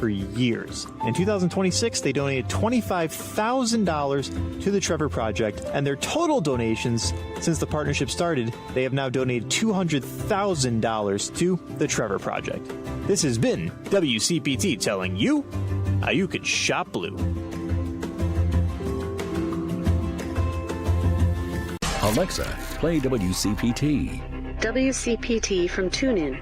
for years. In 2026, they donated $25,000 to the Trevor Project, and their total donations since the partnership started, they have now donated $200,000 to the Trevor Project. This has been WCPT telling you how you can shop blue. Alexa, play WCPT. WCPT from TuneIn.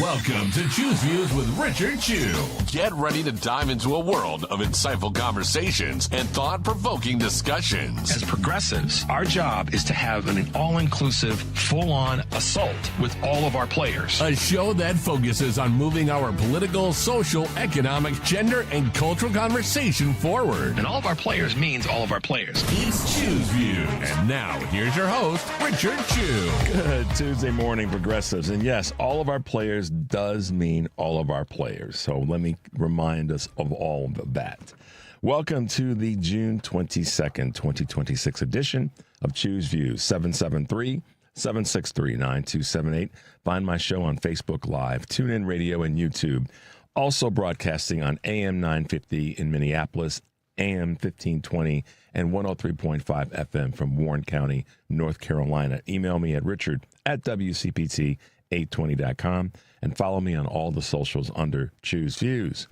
Welcome to Choose Views with Richard Chew. Get ready to dive into a world of insightful conversations and thought-provoking discussions. As progressives, our job is to have an all-inclusive, full-on assault with all of our players. A show that focuses on moving our political, social, economic, gender, and cultural conversation forward. And all of our players means all of our players. It's Choose Views. And now, here's your host, Richard Chew. Good Tuesday morning, progressives. And yes, all of our players does mean all of our players. So let me remind us of all of that. Welcome to the June 22nd, 2026 edition of Choose Views, 773-763-9278. Find my show on Facebook Live, TuneIn Radio, and YouTube. Also broadcasting on AM 950 in Minneapolis, AM 1520, and 103.5 FM from Warren County, North Carolina. Email me at richard@WCPT820.com and follow me on all the socials under Choose Views.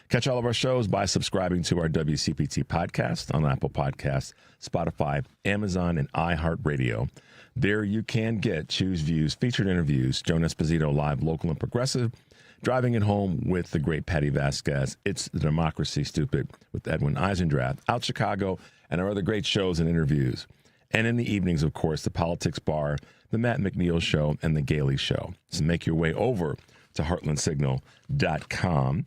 Catch all of our shows by subscribing to our WCPT podcast on Apple Podcasts, Spotify, Amazon, and iHeartRadio. There you can get Choose Views, featured interviews, Joan Esposito live, local and progressive, Driving It Home with the great Patty Vasquez, It's the Democracy Stupid with Edwin Eisendrath, Out Chicago, and our other great shows and interviews. And in the evenings, of course, the Politics Bar, the Matt McNeil Show, and the Gailey Show. So make your way over to heartlandsignal.com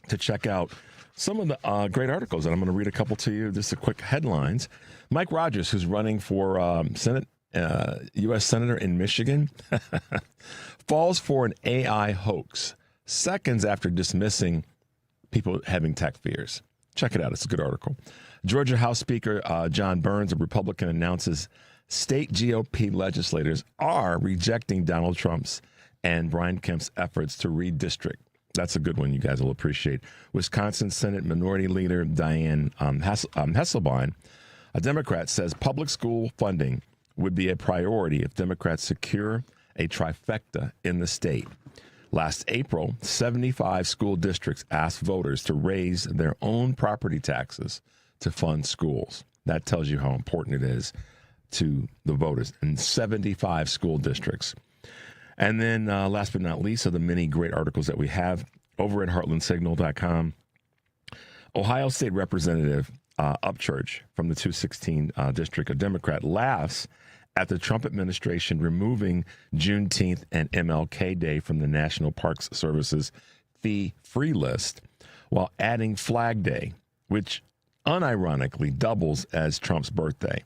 to check out some of the great articles. And I'm going to read a couple to you, just a quick headlines. Mike Rogers, who's running for Senate, U.S. Senator in Michigan, falls for an AI hoax seconds after dismissing people having tech fears. Check it out. It's a good article. Georgia House Speaker John Burns, a Republican, announces state GOP legislators are rejecting Donald Trump's and Brian Kemp's efforts to redistrict. That's a good one you guys will appreciate. Wisconsin Senate Minority Leader Diane Hasselbein, a Democrat, says public school funding would be a priority if Democrats secure a trifecta in the state. Last April, 75 school districts asked voters to raise their own property taxes to fund schools. That tells you how important it is to the voters in 75 school districts. And then last but not least, of the many great articles that we have over at heartlandsignal.com, Ohio State Representative Upchurch from the 216 district, a Democrat, laughs at the Trump administration removing Juneteenth and MLK Day from the National Parks Service's fee-free list while adding Flag Day, which unironically doubles as Trump's birthday.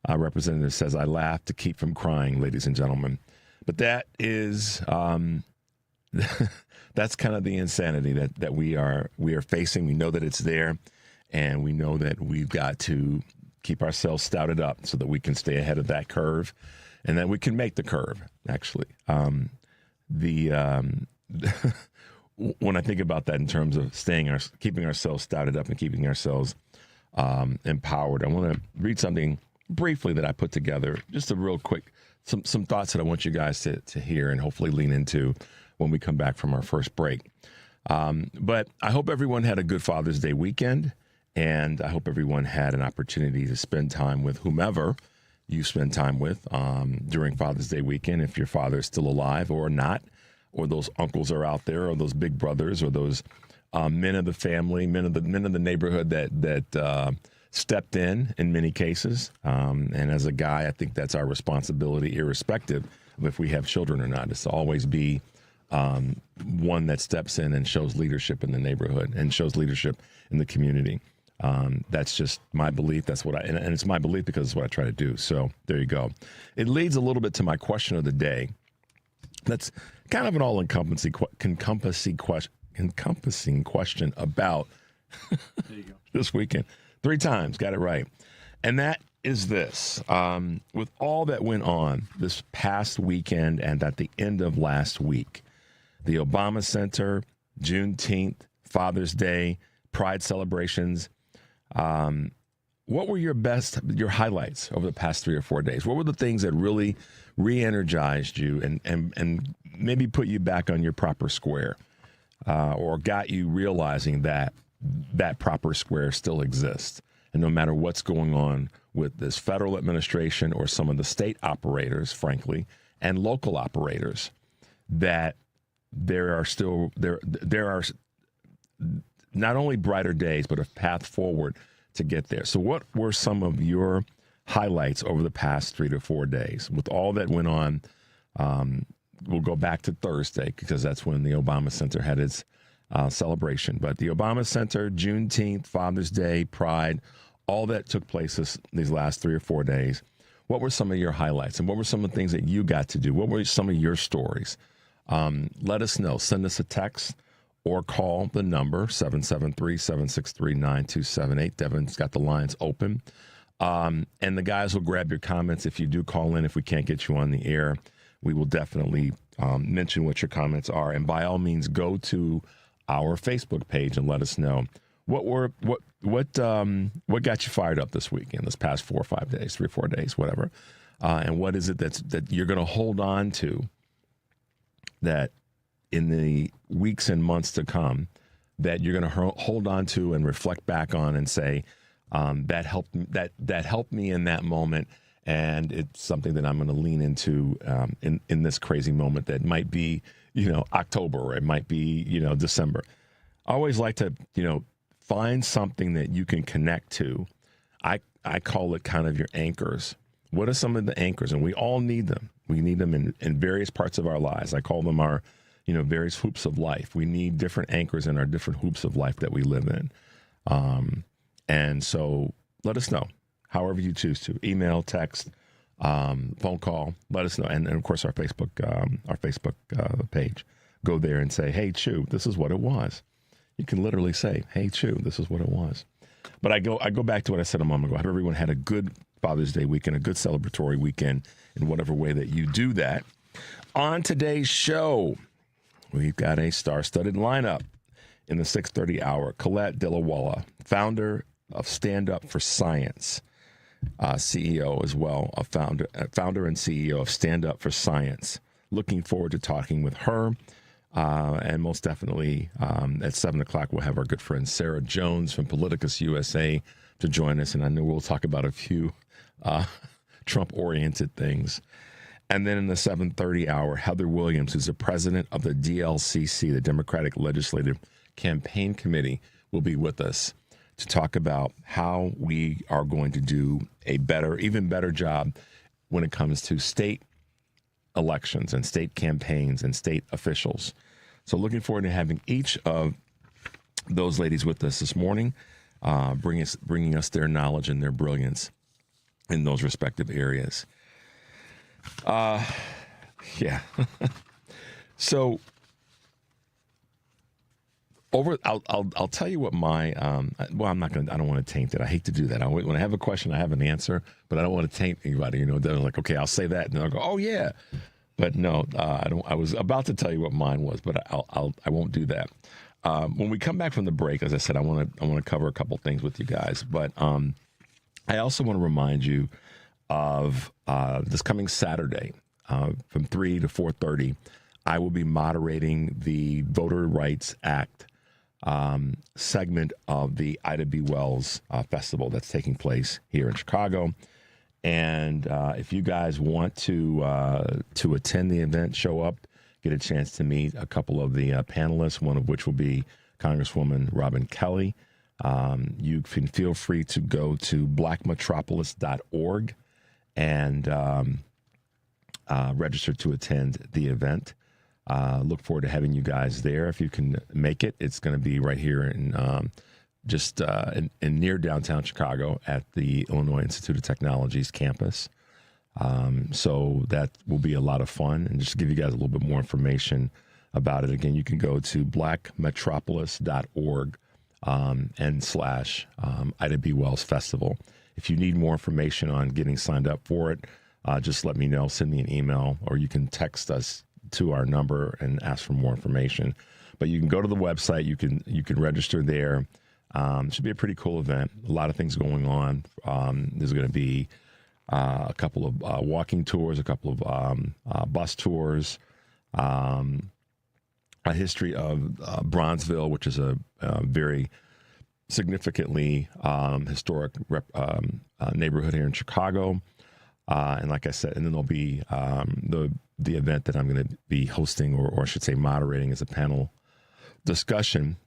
Representative says, I laugh to keep from crying, ladies and gentlemen. But that is, that's kind of the insanity that we are facing. We know that it's there, and we know that we've got to keep ourselves stouted up so that we can stay ahead of that curve and that we can make the curve, actually. When I think about that in terms of keeping ourselves stouted up and keeping ourselves empowered, I want to read something briefly that I put together, just a real quick, some thoughts that I want you guys to hear and hopefully lean into when we come back from our first break. But I hope everyone had a good Father's Day weekend, and I hope everyone had an opportunity to spend time with whomever you spend time with during Father's Day weekend, if your father is still alive or not, or those uncles are out there, or those big brothers, or those men of the family, men of the neighborhood that stepped in many cases. And as a guy, I think that's our responsibility, irrespective of if we have children or not, is to always be one that steps in and shows leadership in the neighborhood and shows leadership in the community. That's just my belief. That's what and it's my belief because it's what I try to do. So there you go. It leads a little bit to my question of the day. That's kind of an all-encompassing question about this weekend. 3 times, got it right. And that is this. With all that went on this past weekend and at the end of last week, the Obama Center, Juneteenth, Father's Day, Pride celebrations. What were your highlights over the past 3 or 4 days? What were the things that really re-energized you and maybe put you back on your proper square, or got you realizing that that proper square still exists? And no matter what's going on with this federal administration or some of the state operators, frankly, and local operators, that there are not only brighter days, but a path forward to get there. So what were some of your highlights over the past 3 to 4 days with all that went on? We'll go back to Thursday because that's when the Obama Center had its celebration. But the Obama Center, Juneteenth, Father's Day, Pride, all that took place these last 3 or 4 days. What were some of your highlights, and what were some of the things that you got to do? What were some of your stories? Let us know. Send us a text or call the number 773-763-9278. Devin's got the lines open. And the guys will grab your comments if you do call in. If we can't get you on the air, we will definitely mention what your comments are. And by all means, go to our Facebook page and let us know what got you fired up this weekend, this past 4 or 5 days, 3 or 4 days, whatever. And what is it that you're going to hold on to that in the weeks and months to come, that you're going to hold on to and reflect back on and say, that helped me in that moment, and it's something that I'm going to lean into in this crazy moment that might be, October, or it might be, December. I always like to, find something that you can connect to. I call it kind of your anchors. What are some of the anchors? And we all need them. We need them in various parts of our lives. I call them our, various hoops of life. We need different anchors in our different hoops of life that we live in. And so let us know, however you choose to. Email, text, phone call, let us know. And of course, our Facebook page. Go there and say, hey, Chew, this is what it was. You can literally say, hey, Chew, this is what it was. But I go back to what I said a moment ago. I hope everyone had a good Father's Day weekend, a good celebratory weekend in whatever way that you do that. On today's show, we've got a star-studded lineup. In the 6:30 hour, Colette Delawalla, founder of Stand Up for Science, CEO as well, a founder and CEO of Stand Up for Science. Looking forward to talking with her. And most definitely at 7 o'clock, we'll have our good friend Sarah Jones from PoliticusUSA to join us. And I know we'll talk about a few Trump-oriented things. And then in the 7:30 hour, Heather Williams, who's the president of the DLCC, the Democratic Legislative Campaign Committee, will be with us to talk about how we are going to do a even better job when it comes to state elections and state campaigns and state officials. So looking forward to having each of those ladies with us this morning, bringing us their knowledge and their brilliance in those respective areas. Yeah. So I'll tell you what my I don't want to taint it. I hate to do that. When I have a question, I have an answer, but I don't want to taint anybody. They're like, okay, I'll say that, and then I'll go, oh yeah, but no, I don't. I was about to tell you what mine was, but I won't do that. When we come back from the break, as I said, I want to cover a couple things with you guys, but I also want to remind you of this coming Saturday from 3 to 4:30. I will be moderating the Voter Rights Act segment of the Ida B. Wells festival that's taking place here in Chicago. And if you guys want to attend the event, show up, get a chance to meet a couple of the panelists, one of which will be Congresswoman Robin Kelly. You can feel free to go to blackmetropolis.org and register to attend the event. Look forward to having you guys there. If you can make it, it's going to be right here in near downtown Chicago at the Illinois Institute of Technology's campus. So that will be a lot of fun. And just to give you guys a little bit more information about it, again, you can go to blackmetropolis.org and / Ida B. Wells Festival. If you need more information on getting signed up for it, just let me know. Send me an email, or you can text us to our number and ask for more information. But you can go to the website. You can register there. It should be a pretty cool event. A lot of things going on. There's going to be a couple of walking tours, a couple of bus tours, a history of Bronzeville, which is a very significantly historic neighborhood here in Chicago. And like I said, and then there'll be the event that I'm going to be hosting, or I should say moderating, as a panel discussion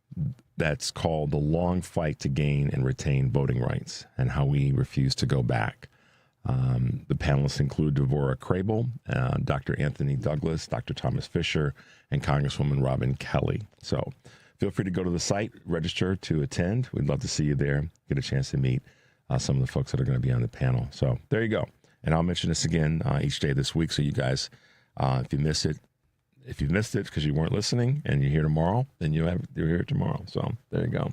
that's called The Long Fight to Gain and Retain Voting Rights and How We Refuse to Go Back. The panelists include Devorah Crable, Dr. Anthony Douglas, Dr. Thomas Fisher, and Congresswoman Robin Kelly. So feel free to go to the site, register to attend. We'd love to see you there, get a chance to meet some of the folks that are going to be on the panel. So there you go. And I'll mention this again each day this week, so you guys, if you missed it because you weren't listening and you're here tomorrow, then you're here tomorrow. So there you go.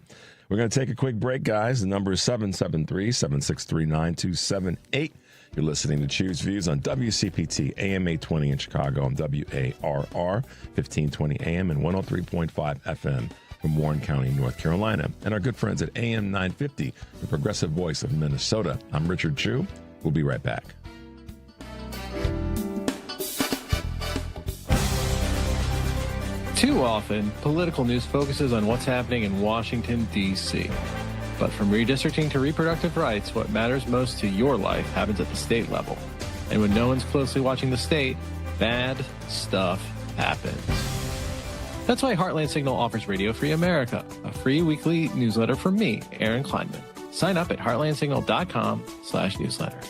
We're going to take a quick break, guys. The number is 773-763-9278. You're listening to Choose Views on WCPT, AM 820 in Chicago, on WARR 1520 AM and 103.5 FM from Warren County, North Carolina. And our good friends at AM 950, the progressive voice of Minnesota. I'm Richard Chu. We'll be right back. Too often, political news focuses on what's happening in Washington, D.C. But from redistricting to reproductive rights, what matters most to your life happens at the state level. And when no one's closely watching the state, bad stuff happens. That's why Heartland Signal offers Radio Free America, a free weekly newsletter from me, Aaron Kleinman. Sign up at heartlandsignal.com/newsletter.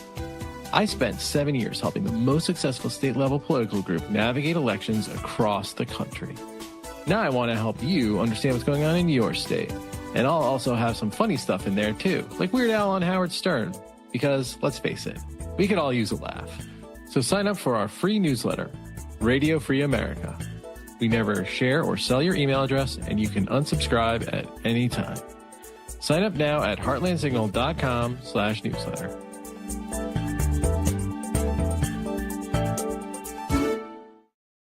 I spent 7 years helping the most successful state-level political group navigate elections across the country. Now I want to help you understand what's going on in your state. And I'll also have some funny stuff in there too, like Weird Al on Howard Stern. Because, let's face it, we could all use a laugh. So sign up for our free newsletter, Radio Free America. We never share or sell your email address, and you can unsubscribe at any time. Sign up now at heartlandsignal.com/newsletter.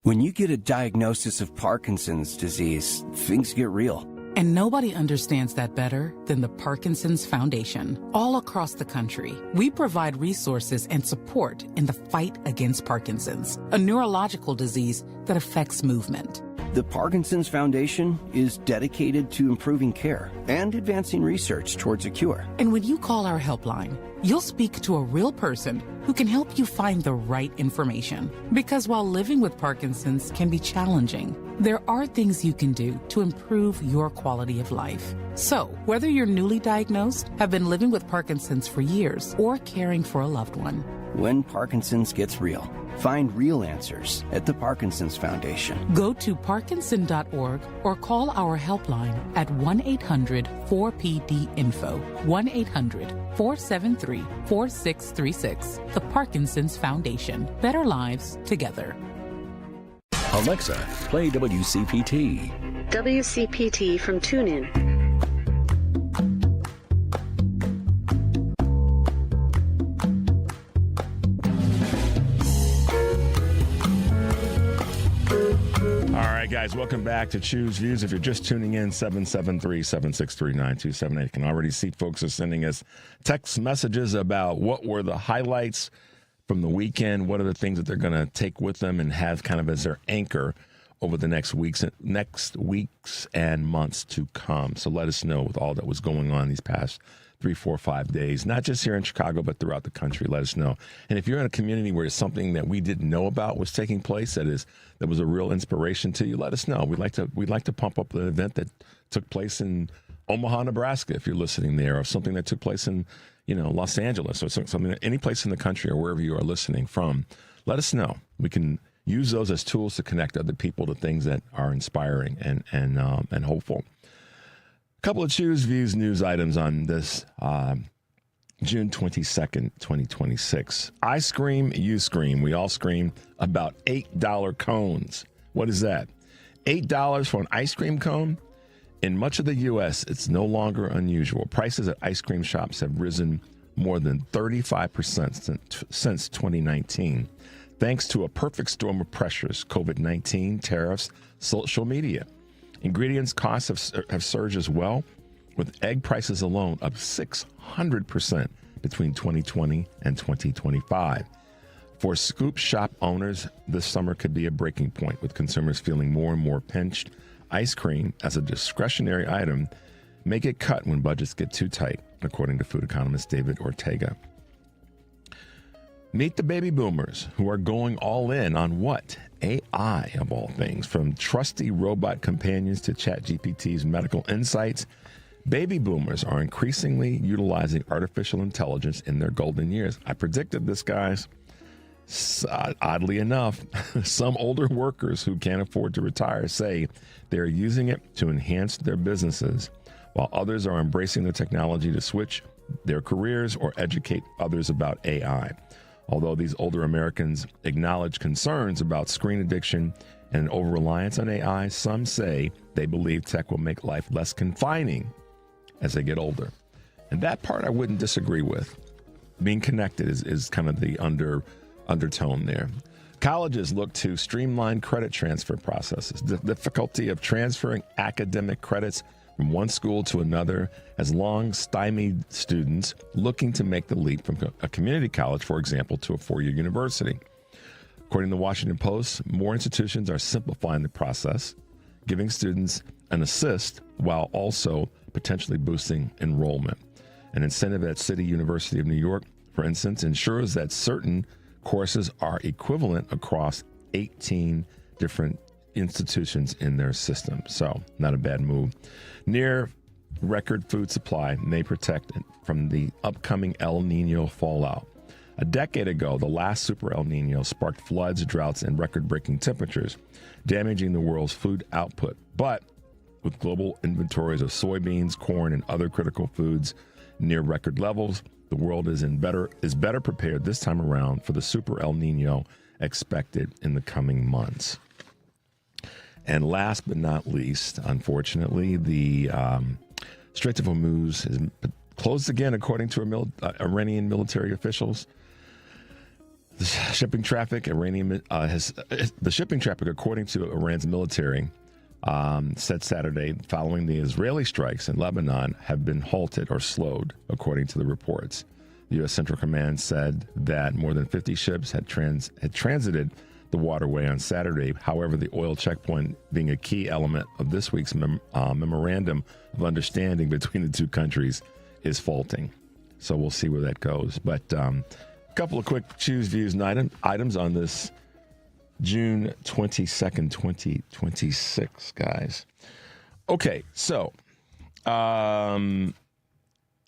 When you get a diagnosis of Parkinson's disease, things get real. And nobody understands that better than the Parkinson's Foundation. All across the country, we provide resources and support in the fight against Parkinson's, a neurological disease that affects movement. The Parkinson's Foundation is dedicated to improving care and advancing research towards a cure. And when you call our helpline, you'll speak to a real person who can help you find the right information. Because while living with Parkinson's can be challenging, there are things you can do to improve your quality of life. So, whether you're newly diagnosed, have been living with Parkinson's for years, or caring for a loved one, when Parkinson's gets real, find real answers at the Parkinson's Foundation. Go to parkinson.org or call our helpline at 1-800-4PD-INFO, 1-800-473-4636. The Parkinson's Foundation. Better lives together. Alexa, play WCPT. WCPT from TuneIn. All right, guys, welcome back to Choose Views. If you're just tuning in, 773-763-9278. You can already see folks are sending us text messages about what were the highlights from the weekend, what are the things that they're going to take with them and have kind of as their anchor over the next weeks and months to come. So let us know with all that was going on these past 3, 4, 5 days, not just here in Chicago, but throughout the country. Let us know. And if you're in a community where something that we didn't know about was taking place, that was a real inspiration to you, let us know. We'd like to pump up the event that took place in Omaha, Nebraska, if you're listening there, or something that took place in, Los Angeles, or something, any place in the country or wherever you are listening from. Let us know. We can use those as tools to connect other people to things that are inspiring and hopeful. A couple of Choose Views news items on this June 22nd, 2026. I scream, you scream. We all scream about $8 cones. What is that? $8 for an ice cream cone? In much of the U.S., it's no longer unusual. Prices at ice cream shops have risen more than 35% since 2019, thanks to a perfect storm of pressures: COVID-19, tariffs, social media. Ingredients costs have surged as well, with egg prices alone up 600% between 2020 and 2025. For scoop shop owners, this summer could be a breaking point, with consumers feeling more and more pinched. Ice cream, as a discretionary item, may get cut when budgets get too tight, according to food economist David Ortega. Meet the baby boomers, who are going all in on what? AI, of all things. From trusty robot companions to ChatGPT's medical insights, baby boomers are increasingly utilizing artificial intelligence in their golden years. I predicted this, guys. Oddly enough, some older workers who can't afford to retire say they're using it to enhance their businesses, while others are embracing the technology to switch their careers or educate others about AI. Although these older Americans acknowledge concerns about screen addiction and an over-reliance on AI, some say they believe tech will make life less confining as they get older. And that part I wouldn't disagree with. Being connected is kind of the undertone there. Colleges look to streamline credit transfer processes. The difficulty of transferring academic credits from one school to another has long stymied students looking to make the leap from a community college, for example, to a four-year university. According to the Washington Post, more institutions are simplifying the process, giving students an assist while also potentially boosting enrollment. An incentive at City University of New York, for instance, ensures that certain courses are equivalent across 18 different institutions in their system. So, not a bad move. Near record food supply may protect it from the upcoming El Nino fallout. A decade ago, the last Super El Nino sparked floods, droughts, and record-breaking temperatures, damaging the world's food output. But with global inventories of soybeans, corn, and other critical foods near record levels, the world is better prepared this time around for the Super El Nino expected in the coming months. And last but not least, unfortunately, the Strait of Hormuz is closed again, according to Iranian military officials. The shipping traffic, according to Iran's military, said Saturday, following the Israeli strikes in Lebanon, have been halted or slowed, according to the reports. The U.S. Central Command said that more than 50 ships had transited the waterway on Saturday. However, the oil checkpoint, being a key element of this week's memorandum of understanding between the two countries, is faulting. So we'll see where that goes. But a couple of quick Choose Views and items on this June 22nd, 2026, guys. Okay, so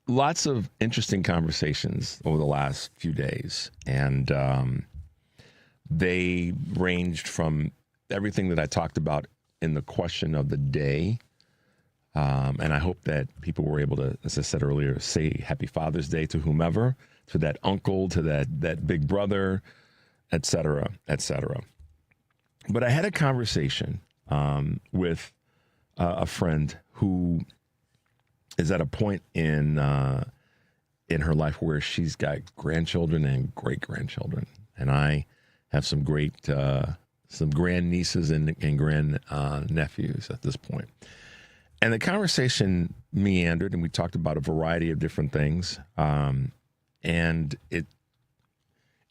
lots of interesting conversations over the last few days, and they ranged from everything that I talked about in the question of the day, and I hope that people were able to, as I said earlier, say Happy Father's Day to whomever, to that uncle, to that big brother, et cetera, et cetera. But I had a conversation with a friend who is at a point in her life where she's got grandchildren and great-grandchildren. And I have some grandnieces and grand nephews at this point. And the conversation meandered, and we talked about a variety of different things. And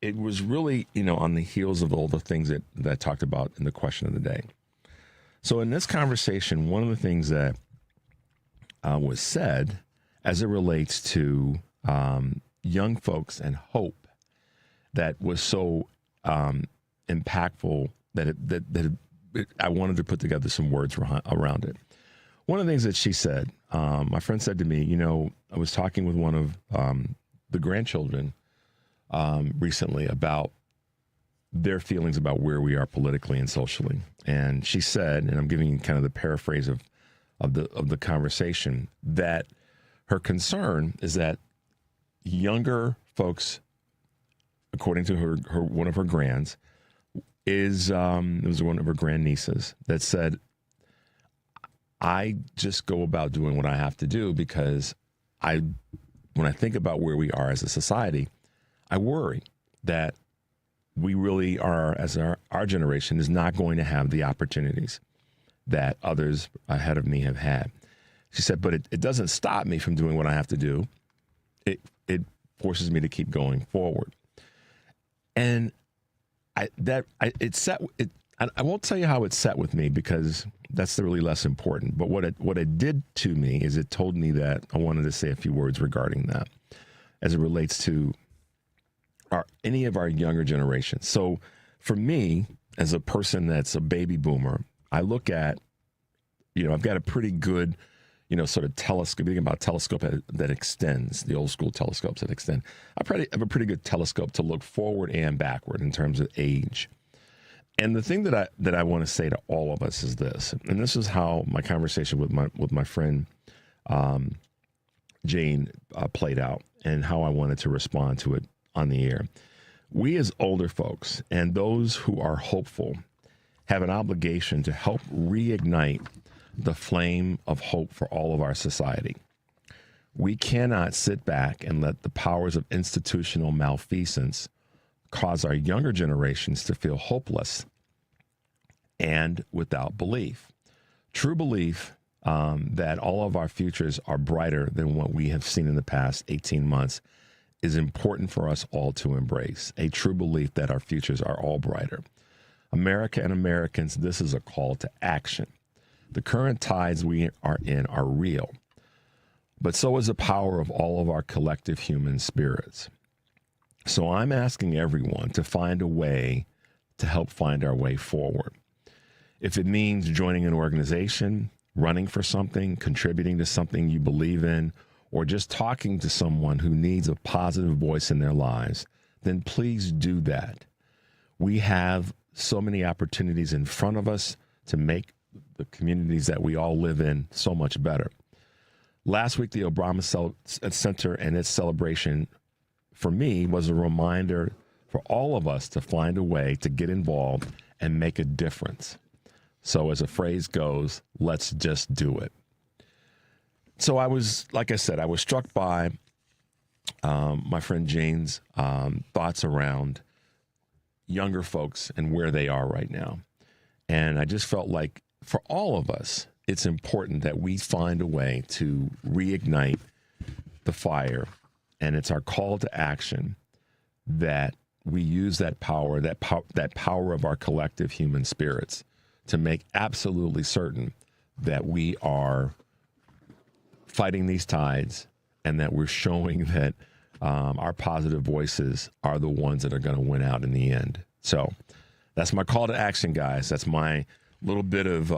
it was really, on the heels of all the things that I talked about in the question of the day. So in this conversation, one of the things that was said as it relates to young folks and hope that was so impactful that I wanted to put together some words around it. One of the things that she said, my friend said to me, I was talking with one of the grandchildren recently about their feelings about where we are politically and socially. And she said, and I'm giving you kind of the paraphrase of the conversation, that her concern is that younger folks, according to her one of her grands, it was one of her grandnieces that said, I just go about doing what I have to do because when I think about where we are as a society, I worry that we really are, as our generation, is not going to have the opportunities that others ahead of me have had. She said, but it doesn't stop me from doing what I have to do. It forces me to keep going forward. And I won't tell you how it sat with me because that's really less important. But what it did to me is it told me that I wanted to say a few words regarding that as it relates to any of our younger generations. So for me, as a person that's a baby boomer, I look at, I've got a pretty good, sort of telescope, thinking about telescope that extends, the old school telescopes that extend. I have a pretty good telescope to look forward and backward in terms of age. And the thing that I want to say to all of us is this, and this is how my conversation with my friend Jane played out, and how I wanted to respond to it on the air. We as older folks and those who are hopeful have an obligation to help reignite the flame of hope for all of our society. We cannot sit back and let the powers of institutional malfeasance cause our younger generations to feel hopeless and without belief. True belief that all of our futures are brighter than what we have seen in the past 18 months is important for us all to embrace. A true belief that our futures are all brighter. America and Americans, this is a call to action. The current tides we are in are real, but so is the power of all of our collective human spirits. So I'm asking everyone to find a way to help find our way forward. If it means joining an organization, running for something, contributing to something you believe in, or just talking to someone who needs a positive voice in their lives, then please do that. We have so many opportunities in front of us to make the communities that we all live in so much better. Last week, the Obama Center and its celebration, for me, was a reminder for all of us to find a way to get involved and make a difference. So as a phrase goes, let's just do it. So I was, like I said, I was struck by my friend Jane's thoughts around younger folks and where they are right now. And I just felt like for all of us, it's important that we find a way to reignite the fire. And it's our call to action that we use that power, that power of our collective human spirits to make absolutely certain that we are fighting these tides and that we're showing that our positive voices are the ones that are going to win out in the end. So that's my call to action, guys. That's my little bit of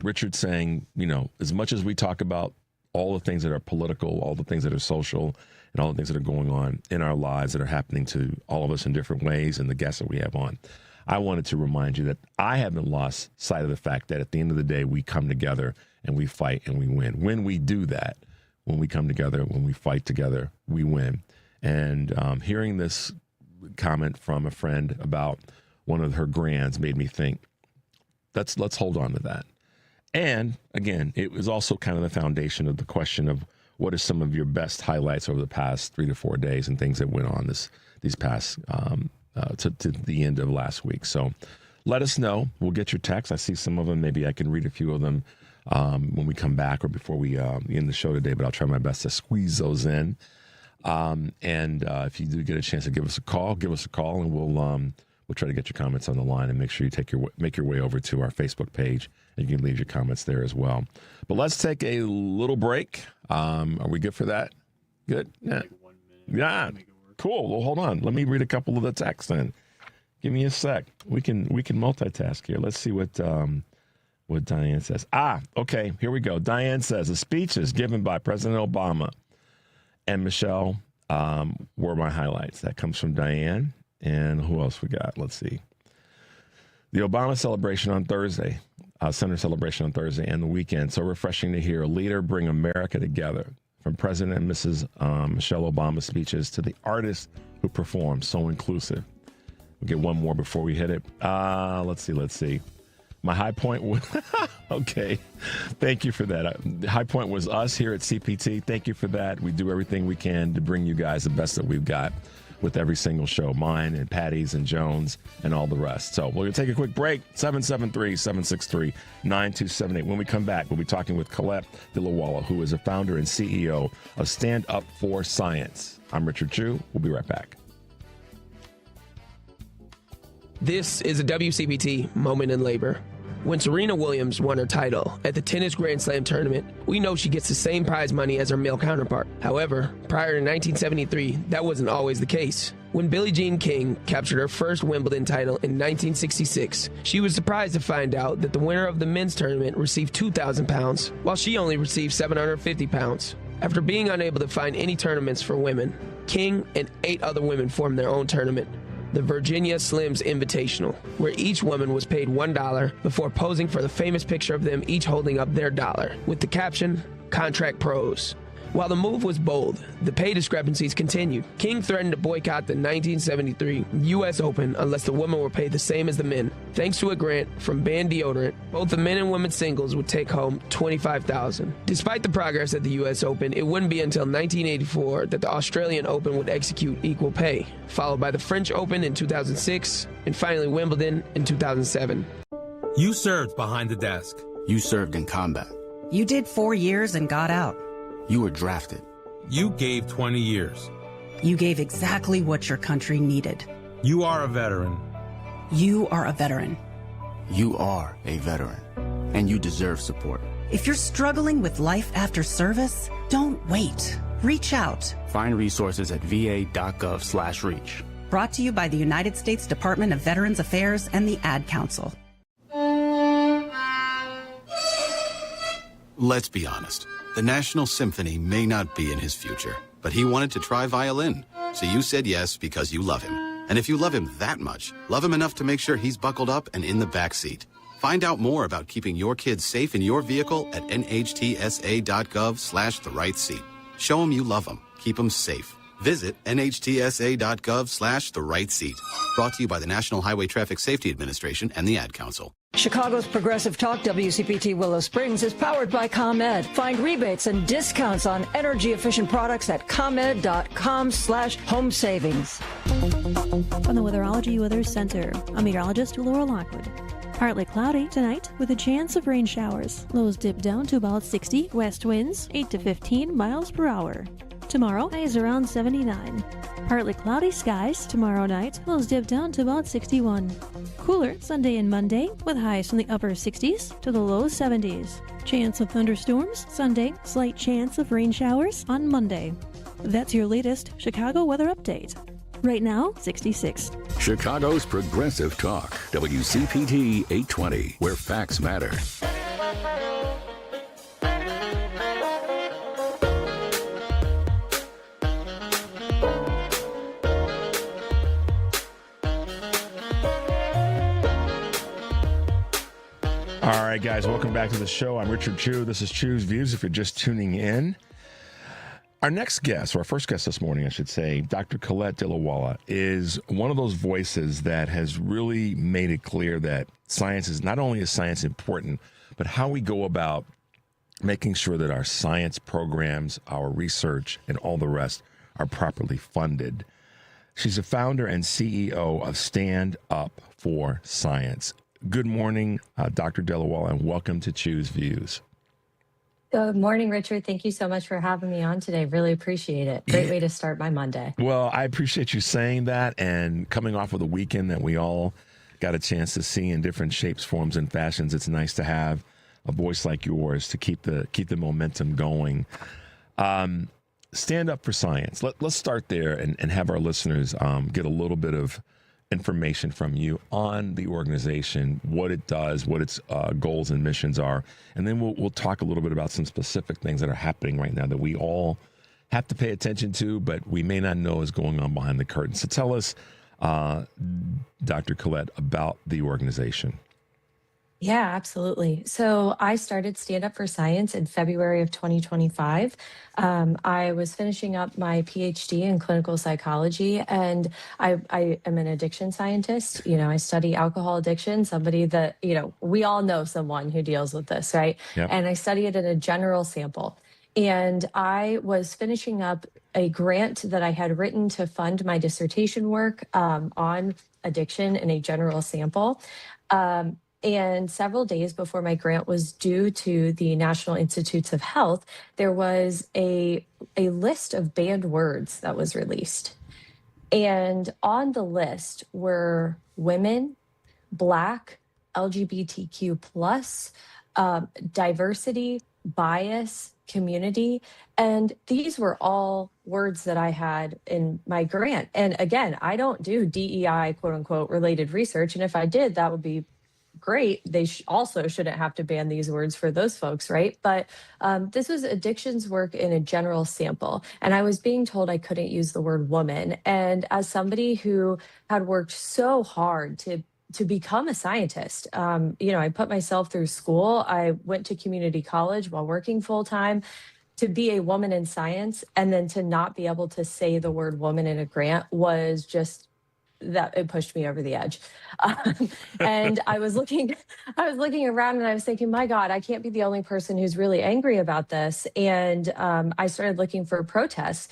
Richard saying, as much as we talk about all the things that are political, all the things that are social, and all the things that are going on in our lives that are happening to all of us in different ways and the guests that we have on, I wanted to remind you that I haven't lost sight of the fact that at the end of the day, we come together and we fight and we win. When we do that, when we come together, when we fight together, we win. And hearing this comment from a friend about one of her grands made me think, let's hold on to that. And again, it was also kind of the foundation of the question of what are some of your best highlights over the past 3 to 4 days and things that went on these past to the end of last week. So let us know. We'll get your text. I see some of them. Maybe I can read a few of them when we come back or before we end the show today, but I'll try my best to squeeze those in. And if you do get a chance to give us a call, and we'll try to get your comments on the line and make sure you make your way over to our Facebook page, and you can leave your comments there as well. But let's take a little break. Are we good for that? Good? Yeah. Yeah. Cool. Well, hold on. Let me read a couple of the texts then. Give me a sec. We can multitask here. Let's see what Diane says. Okay. Here we go. Diane says the speeches given by President Obama and Michelle were my highlights. That comes from Diane. And who else we got? Let's see. The Obama celebration on Thursday, Senator celebration on Thursday and the weekend. So refreshing to hear a leader bring America together. From President and Mrs. Michelle Obama's speeches to the artists who perform, so inclusive. We'll get one more before we hit it. Let's see. My high point was, okay, thank you for that. The high point was us here at CPT. Thank you for that. We do everything we can to bring you guys the best that we've got. with every single show, mine and Patty's and Jones and all the rest. So we're going to take a quick break, 773-763-9278. When we come back, we'll be talking with Colette Delawalla, who is a founder and CEO of Stand Up for Science. I'm Richard Chu. We'll be right back. This is a WCPT moment in labor. When Serena Williams won her title at the Tennis Grand Slam tournament, we know she gets the same prize money as her male counterpart. However, prior to 1973, that wasn't always the case. When Billie Jean King captured her first Wimbledon title in 1966, she was surprised to find out that the winner of the men's tournament received £2,000, while she only received £750. After being unable to find any tournaments for women, King and 8 other women formed their own tournament, the Virginia Slims Invitational, where each woman was paid $1 before posing for the famous picture of them each holding up their dollar, with the caption, "Contract Pros." While the move was bold, the pay discrepancies continued. King threatened to boycott the 1973 U.S. Open unless the women were paid the same as the men. Thanks to a grant from Band Deodorant, both the men and women's singles would take home $25,000. Despite the progress at the U.S. Open, it wouldn't be until 1984 that the Australian Open would execute equal pay, followed by the French Open in 2006, and finally Wimbledon in 2007. You served behind the desk. You served in combat. You did 4 years and got out. You were drafted. You gave 20 years. You gave exactly what your country needed. You are a veteran. You are a veteran. You are a veteran, and you deserve support. If you're struggling with life after service, don't wait. Reach out. Find resources at va.gov/reach. Brought to you by the United States Department of Veterans Affairs and the Ad Council. Let's be honest. The National Symphony may not be in his future, but he wanted to try violin. So you said yes because you love him. And if you love him that much, love him enough to make sure he's buckled up and in the back seat. Find out more about keeping your kids safe in your vehicle at nhtsa.gov/the-right-seat. Show him you love him. Keep him safe. Visit nhtsa.gov/the-right-seat. Brought to you by the National Highway Traffic Safety Administration and the Ad Council. Chicago's Progressive Talk WCPT Willow Springs is powered by ComEd. Find rebates and discounts on energy-efficient products at ComEd.com/home savings. From the Weatherology Weather Center, I'm meteorologist Laura Lockwood. Partly cloudy tonight with a chance of rain showers. Lows dip down to about 60. West winds 8 to 15 miles per hour. Tomorrow, highs around 79. Partly cloudy skies tomorrow night. Lows dip down to about 61. Cooler Sunday and Monday with highs from the upper 60s to the low 70s. Chance of thunderstorms Sunday. Slight chance of rain showers on Monday. That's your latest Chicago weather update. Right now, 66. Chicago's Progressive Talk, WCPT 820, where facts matter. All right, guys, welcome back to the show. I'm Richard Chu. This is Chu's Views if you're just tuning in. Our next guest, or our first guest this morning, I should say, Dr. Colette Delawalla, is one of those voices that has really made it clear that science is not only is science important, but how we go about making sure that our science programs, our research, and all the rest are properly funded. She's a founder and CEO of Stand Up for Science. Good morning, Dr. Delawalla, and welcome to Chu's Views. Good morning, Richard. Thank you so much for having me on today. Really appreciate it. Great way to start my Monday. Well, I appreciate you saying that, and coming off of the weekend that we all got a chance to see in different shapes, forms, and fashions. It's nice to have a voice like yours to keep the momentum going. Stand Up for Science. Let's start there and have our listeners get a little bit of information from you on the organization, what it does, what its goals and missions are, and then we'll talk a little bit about some specific things that are happening right now that we all have to pay attention to, but we may not know is going on behind the curtain. So tell us, Dr. Colette, about the organization. Yeah, absolutely. So I started Stand Up for Science in February of 2025. I was finishing up my PhD in clinical psychology, and I am an addiction scientist. You know, I study alcohol addiction, somebody that, you know, we all know someone who deals with this, right? Yep. And I study it in a general sample. And I was finishing up a grant that I had written to fund my dissertation work on addiction in a general sample. And several days before my grant was due to the National Institutes of Health, there was a list of banned words that was released. And on the list were women, Black, LGBTQ plus, diversity, bias, community. And these were all words that I had in my grant. And again, I don't do DEI, quote unquote, related research. And if I did, that would be great. They also shouldn't have to ban these words for those folks, right? But this was addictions work in a general sample. And I was being told I couldn't use the word woman. And as somebody who had worked so hard to become a scientist, I put myself through school. I went to community college while working full time to be a woman in science. And then to not be able to say the word woman in a grant was just that it pushed me over the edge. And I was looking around and I was thinking, my God, I can't be the only person who's really angry about this. And I started looking for protests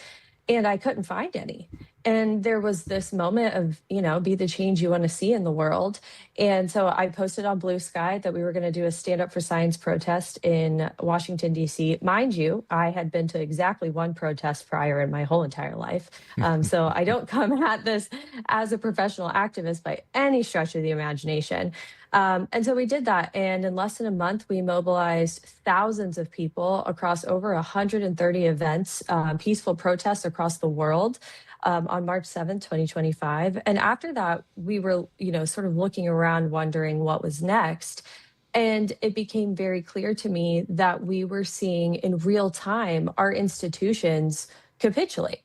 and I couldn't find any. And there was this moment of, be the change you want to see in the world. And so I posted on Blue Sky that we were going to do a Stand Up for Science protest in Washington, D.C. Mind you, I had been to exactly one protest prior in my whole entire life. So I don't come at this as a professional activist by any stretch of the imagination. And so we did that. And in less than a month, we mobilized thousands of people across over 130 events, peaceful protests across the world. On March 7th, 2025. And after that, we were, sort of looking around wondering what was next. And it became very clear to me that we were seeing in real time our institutions capitulate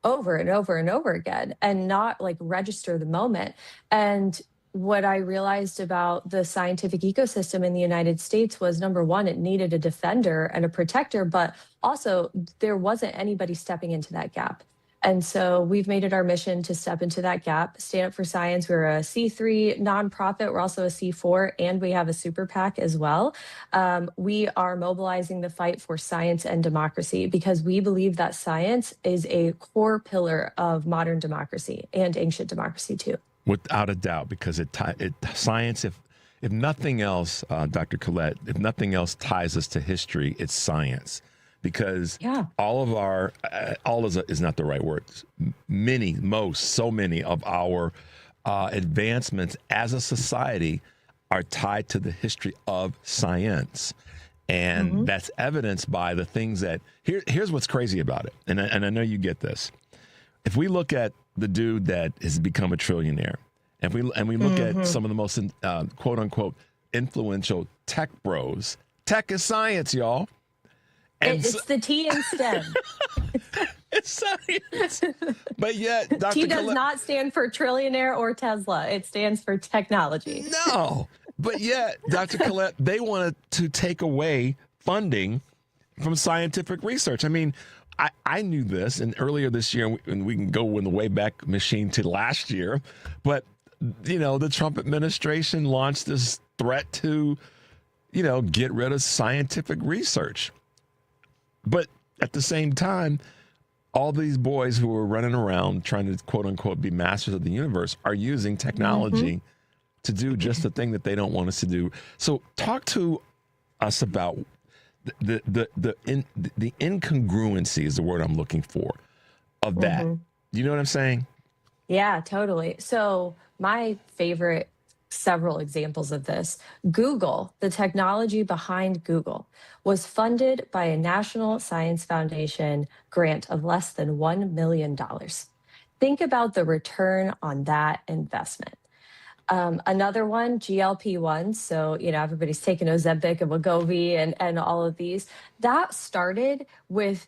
over and over and over again and not register the moment. And what I realized about the scientific ecosystem in the United States was, number one, it needed a defender and a protector, but also there wasn't anybody stepping into that gap. And so we've made it our mission to step into that gap. Stand Up for Science, we're a C3 nonprofit. We're also a C4, and we have a super PAC as well. We are mobilizing the fight for science and democracy because we believe that science is a core pillar of modern democracy and ancient democracy too. Without a doubt, because science, if nothing else, Dr. Colette, if nothing else ties us to history, it's science. Because all is not the right word. So many of our advancements as a society are tied to the history of science. And that's evidenced by the things that, here's what's crazy about it. And I know you get this. If we look at the dude that has become a trillionaire, and we look at some of the most, quote unquote, influential tech bros, tech is science, y'all. It's the T in STEM. It's science. But yet, Dr. T does not stand for trillionaire or Tesla. It stands for technology. No. But yet, Dr. Colette, they wanted to take away funding from scientific research. I mean, I knew this, and earlier this year, and we can go in the Wayback Machine to last year, but, the Trump administration launched this threat to, get rid of scientific research. But at the same time, all these boys who are running around trying to, quote unquote, be masters of the universe are using technology to do just the thing that they don't want us to do. So talk to us about the incongruency is the word I'm looking for of that. You know what I'm saying? Yeah, totally. So my favorite several examples of this. Google, the technology behind Google, was funded by a National Science Foundation grant of less than $1 million. Think about the return on that investment. Another one, GLP-1. So, everybody's taking Ozempic and Wegovy and all of these. That started with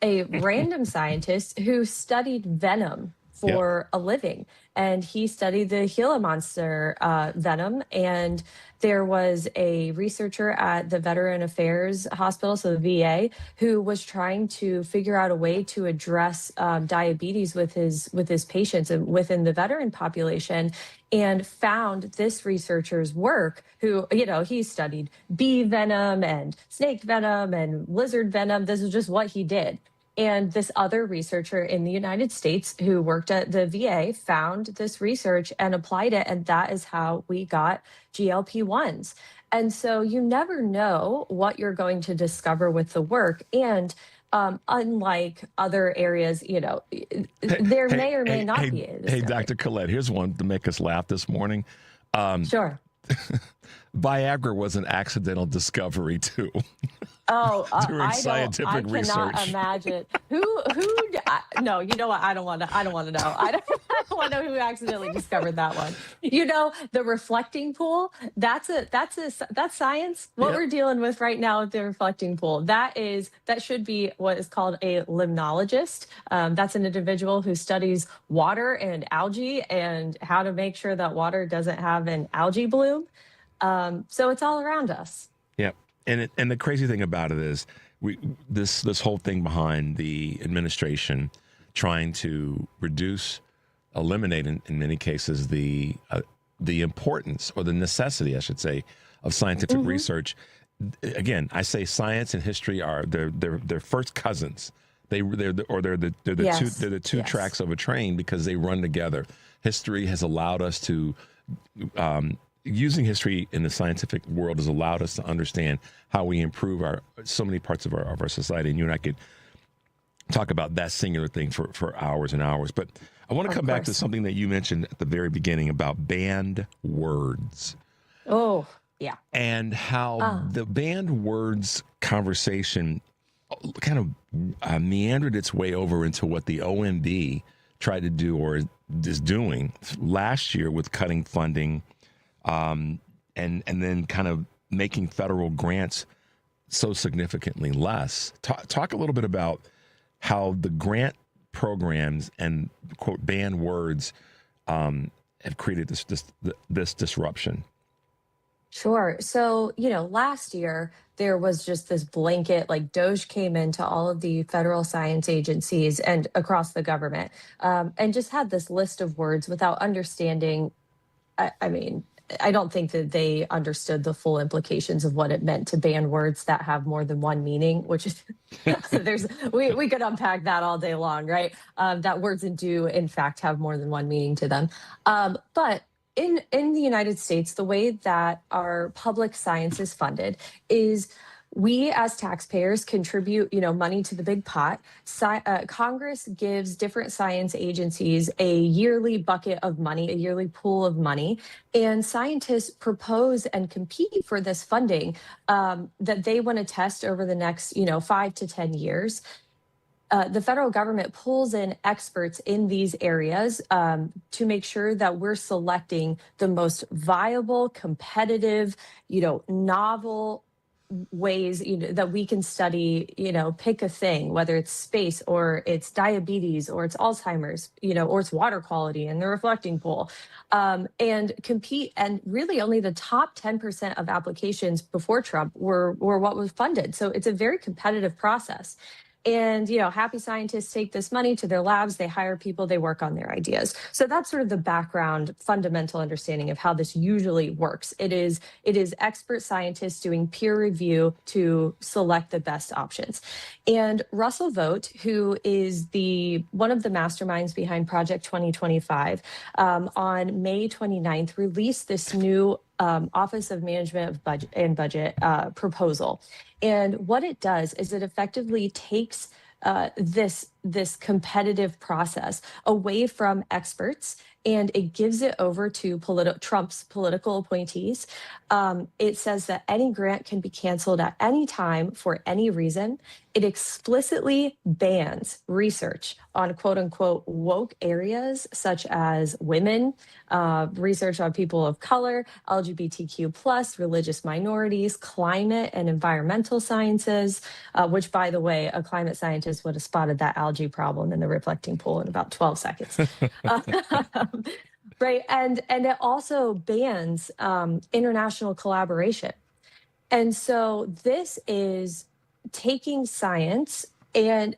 a random scientist who studied venom for a living. And he studied the Gila monster venom. And there was a researcher at the Veteran Affairs Hospital, so the VA, who was trying to figure out a way to address diabetes with his patients and within the veteran population, and found this researcher's work, who, he studied bee venom and snake venom and lizard venom. This is just what he did. And this other researcher in the United States who worked at the VA found this research and applied it. And that is how we got GLP-1s. And so you never know what you're going to discover with the work. And unlike other areas, there may or may not be a discovery. Hey, Dr. Colette, here's one to make us laugh this morning. Sure. Viagra was an accidental discovery too. Oh, during scientific research. I cannot imagine no, you know what? I don't want to know. I don't want to know who accidentally discovered that one. The reflecting pool, that's science. What we're dealing with right now with the reflecting pool, that should be what is called a limnologist. That's an individual who studies water and algae and how to make sure that water doesn't have an algae bloom. So it's all around us. Yeah. And the crazy thing about it is this whole thing behind the administration trying to eliminate in many cases the importance or the necessity, I should say, of scientific research. Again, I say science and history are they're first cousins. They're the two tracks of a train because they run together. History has allowed us to using history in the scientific world has allowed us to understand how we improve so many parts of our society. And you and I could talk about that singular thing for hours and hours. But I want to come back to something that you mentioned at the very beginning about banned words. Oh, yeah. And how the banned words conversation kind of meandered its way over into what the OMB tried to do or is doing last year with cutting funding and then kind of making federal grants so significantly less. Talk a little bit about how the grant programs and, quote, banned words have created this disruption. Sure. So, last year there was just this blanket, like DOGE came into all of the federal science agencies and across the government and just had this list of words without understanding. I don't think that they understood the full implications of what it meant to ban words that have more than one meaning, which is we could unpack that all day long, right? That words do in fact have more than one meaning to them. But in the United States, the way that our public science is funded is we as taxpayers contribute, money to the big pot. Congress gives different science agencies a yearly bucket of money, a yearly pool of money, and scientists propose and compete for this funding that they want to test over the next, 5 to 10 years. The federal government pulls in experts in these areas to make sure that we're selecting the most viable, competitive, novel ways that we can study, pick a thing, whether it's space or it's diabetes or it's Alzheimer's, or it's water quality in the reflecting pool, and compete. And really only the top 10% of applications before Trump were what was funded. So it's a very competitive process. And, happy scientists take this money to their labs, they hire people, they work on their ideas. So that's sort of the background, fundamental understanding of how this usually works. It is expert scientists doing peer review to select the best options. And Russell Vogt, who is one of the masterminds behind Project 2025, on May 29th, released this new Office of Management of Budget proposal. And what it does is it effectively takes this competitive process away from experts and it gives it over to Trump's political appointees. It says that any grant can be canceled at any time for any reason. It explicitly bans research on quote unquote woke areas such as women, research on people of color, LGBTQ+, religious minorities, climate and environmental sciences, which, by the way, a climate scientist would have spotted that algae problem in the reflecting pool in about 12 seconds. Right. And it also bans international collaboration. And so this is taking science, and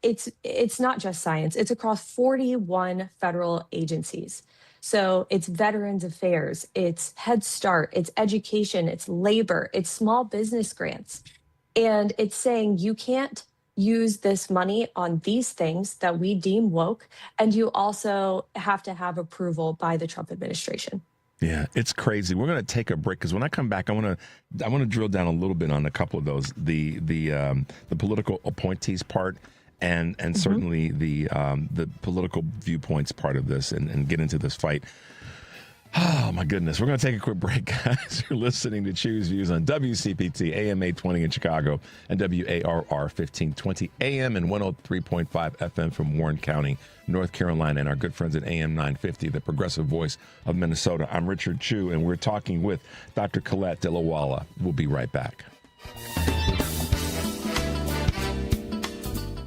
it's not just science, it's across 41 federal agencies. So it's Veterans Affairs, it's Head Start, it's education, it's labor, it's small business grants. And it's saying you can't use this money on these things that we deem woke, and you also have to have approval by the Trump administration. Yeah, it's crazy. We're going to take a break because when I come back, I want to drill down a little bit on a couple of those, the political appointees part, and certainly the political viewpoints part of this, and get into this fight. Oh, my goodness. We're going to take a quick break, guys. You're listening to Choose Views on WCPT, AM 820 in Chicago, and WARR 1520 AM and 103.5 FM from Warren County, North Carolina, and our good friends at AM 950, the progressive voice of Minnesota. I'm Richard Chu, and we're talking with Dr. Colette Delawalla. We'll be right back.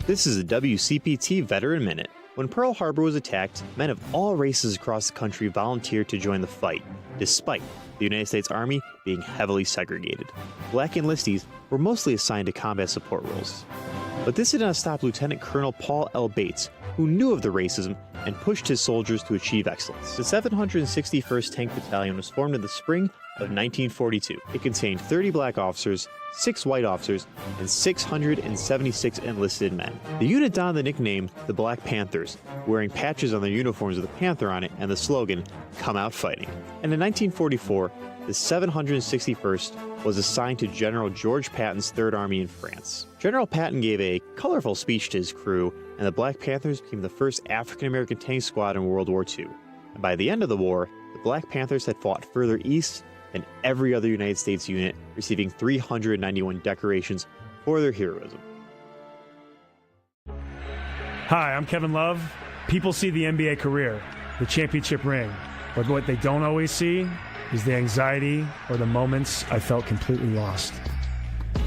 This is a WCPT Veteran Minute. When Pearl Harbor was attacked, men of all races across the country volunteered to join the fight, despite the United States Army being heavily segregated. Black enlistees were mostly assigned to combat support roles. But this did not stop Lieutenant Colonel Paul L. Bates, who knew of the racism and pushed his soldiers to achieve excellence. The 761st Tank Battalion was formed in the spring of 1942. It contained 30 black officers, 6 white officers, and 676 enlisted men. The unit donned the nickname the Black Panthers, wearing patches on their uniforms with a panther on it and the slogan, "Come Out Fighting." And in 1944, the 761st was assigned to General George Patton's Third Army in France. General Patton gave a colorful speech to his crew, and the Black Panthers became the first African-American tank squad in World War II. And by the end of the war, the Black Panthers had fought further east than every other United States unit, receiving 391 decorations for their heroism. Hi, I'm Kevin Love. People see the NBA career, the championship ring, but what they don't always see is the anxiety or the moments I felt completely lost.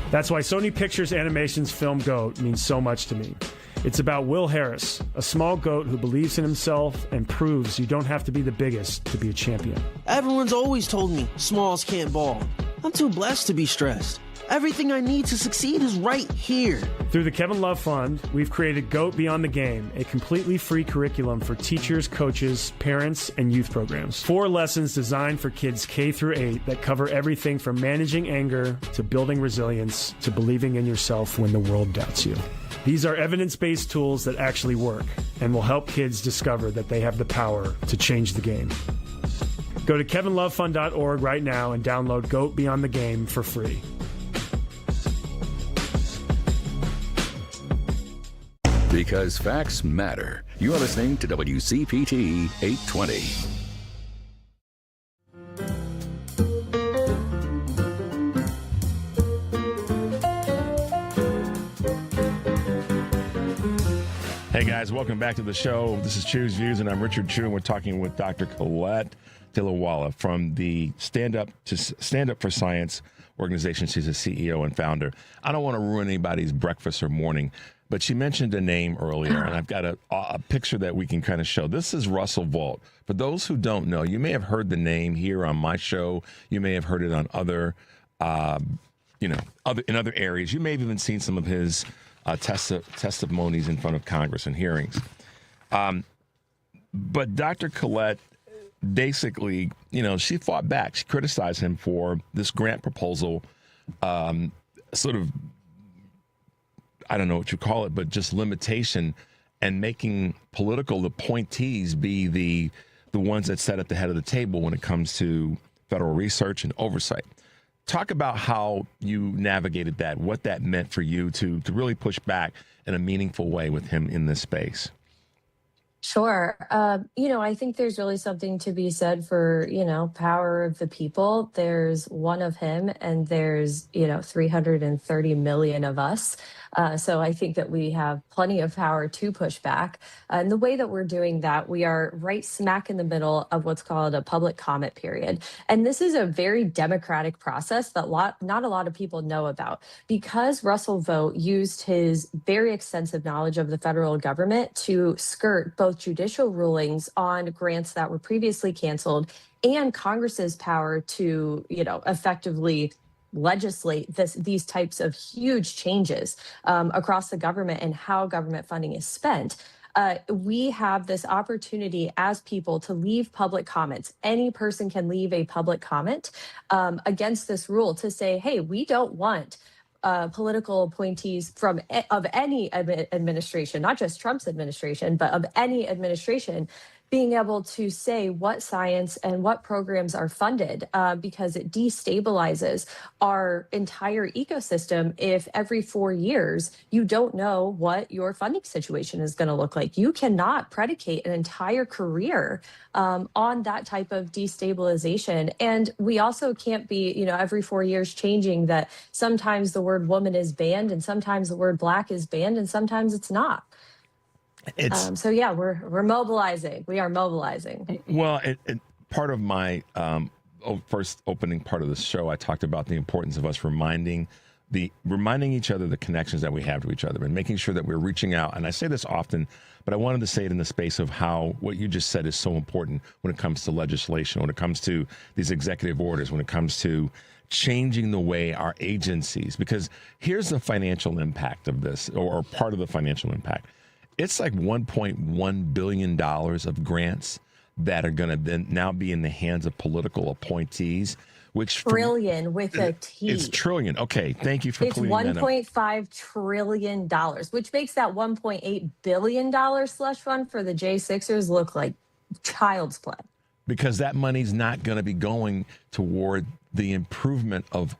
That's why Sony Pictures Animation's film GOAT means so much to me. It's about Will Harris, a small goat who believes in himself and proves you don't have to be the biggest to be a champion. Everyone's always told me smalls can't ball. I'm too blessed to be stressed. Everything I need to succeed is right here. Through the Kevin Love Fund, we've created GOAT Beyond the Game, a completely free curriculum for teachers, coaches, parents, and youth programs. 4 lessons designed for kids K through 8 that cover everything from managing anger to building resilience to believing in yourself when the world doubts you. These are evidence-based tools that actually work and will help kids discover that they have the power to change the game. Go to kevinlovefund.org right now and download GOAT Beyond the Game for free. Because facts matter. You're listening to WCPT 820. Hey guys, welcome back to the show. This is Choose Views, and I'm Richard Chu, and we're talking with Dr. Colette Delawalla from the Stand Up for Science organization. She's a CEO and founder. I don't want to ruin anybody's breakfast or morning, but she mentioned a name earlier, and I've got a picture that we can kind of show. This is Russell Vought. For those who don't know, you may have heard the name here on my show. You may have heard it on other, in other areas. You may have even seen some of his testimonies in front of Congress and hearings. But Dr. Colette basically, she fought back. She criticized him for this grant proposal, sort of, I don't know what you call it, but just limitation and making political appointees be the ones that sit at the head of the table when it comes to federal research and oversight. Talk about how you navigated that, what that meant for you to really push back in a meaningful way with him in this space. Sure. I think there's really something to be said for, power of the people. There's one of him and there's, 330 million of us. So I think that we have plenty of power to push back. And the way that we're doing that, we are right smack in the middle of what's called a public comment period. And this is a very democratic process that not a lot of people know about. Because Russell Vought used his very extensive knowledge of the federal government to skirt both judicial rulings on grants that were previously canceled and Congress's power to, effectively legislate these types of huge changes across the government and how government funding is spent. We have this opportunity as people to leave public comments. Any person can leave a public comment against this rule to say, hey, we don't want political appointees of any administration, not just Trump's administration, but of any administration, being able to say what science and what programs are funded, because it destabilizes our entire ecosystem if every 4 years you don't know what your funding situation is going to look like. You cannot predicate an entire career on that type of destabilization. And we also can't be, every 4 years changing that sometimes the word woman is banned and sometimes the word black is banned and sometimes it's not. So yeah, we're mobilizing. We are mobilizing. Well, part of my first opening part of the show, I talked about the importance of us reminding each other the connections that we have to each other and making sure that we're reaching out. And I say this often, but I wanted to say it in the space of how what you just said is so important when it comes to legislation, when it comes to these executive orders, when it comes to changing the way our agencies, because here's the financial impact of this, or part of the financial impact. It's like $1.1 billion of grants that are going to then now be in the hands of political appointees, which trillion with a T. It's trillion. Okay, thank you for cleaning that up. It's $1.5 trillion, which makes that $1.8 billion slush fund for the J6ers look like child's play. Because that money's not going to be going toward the improvement of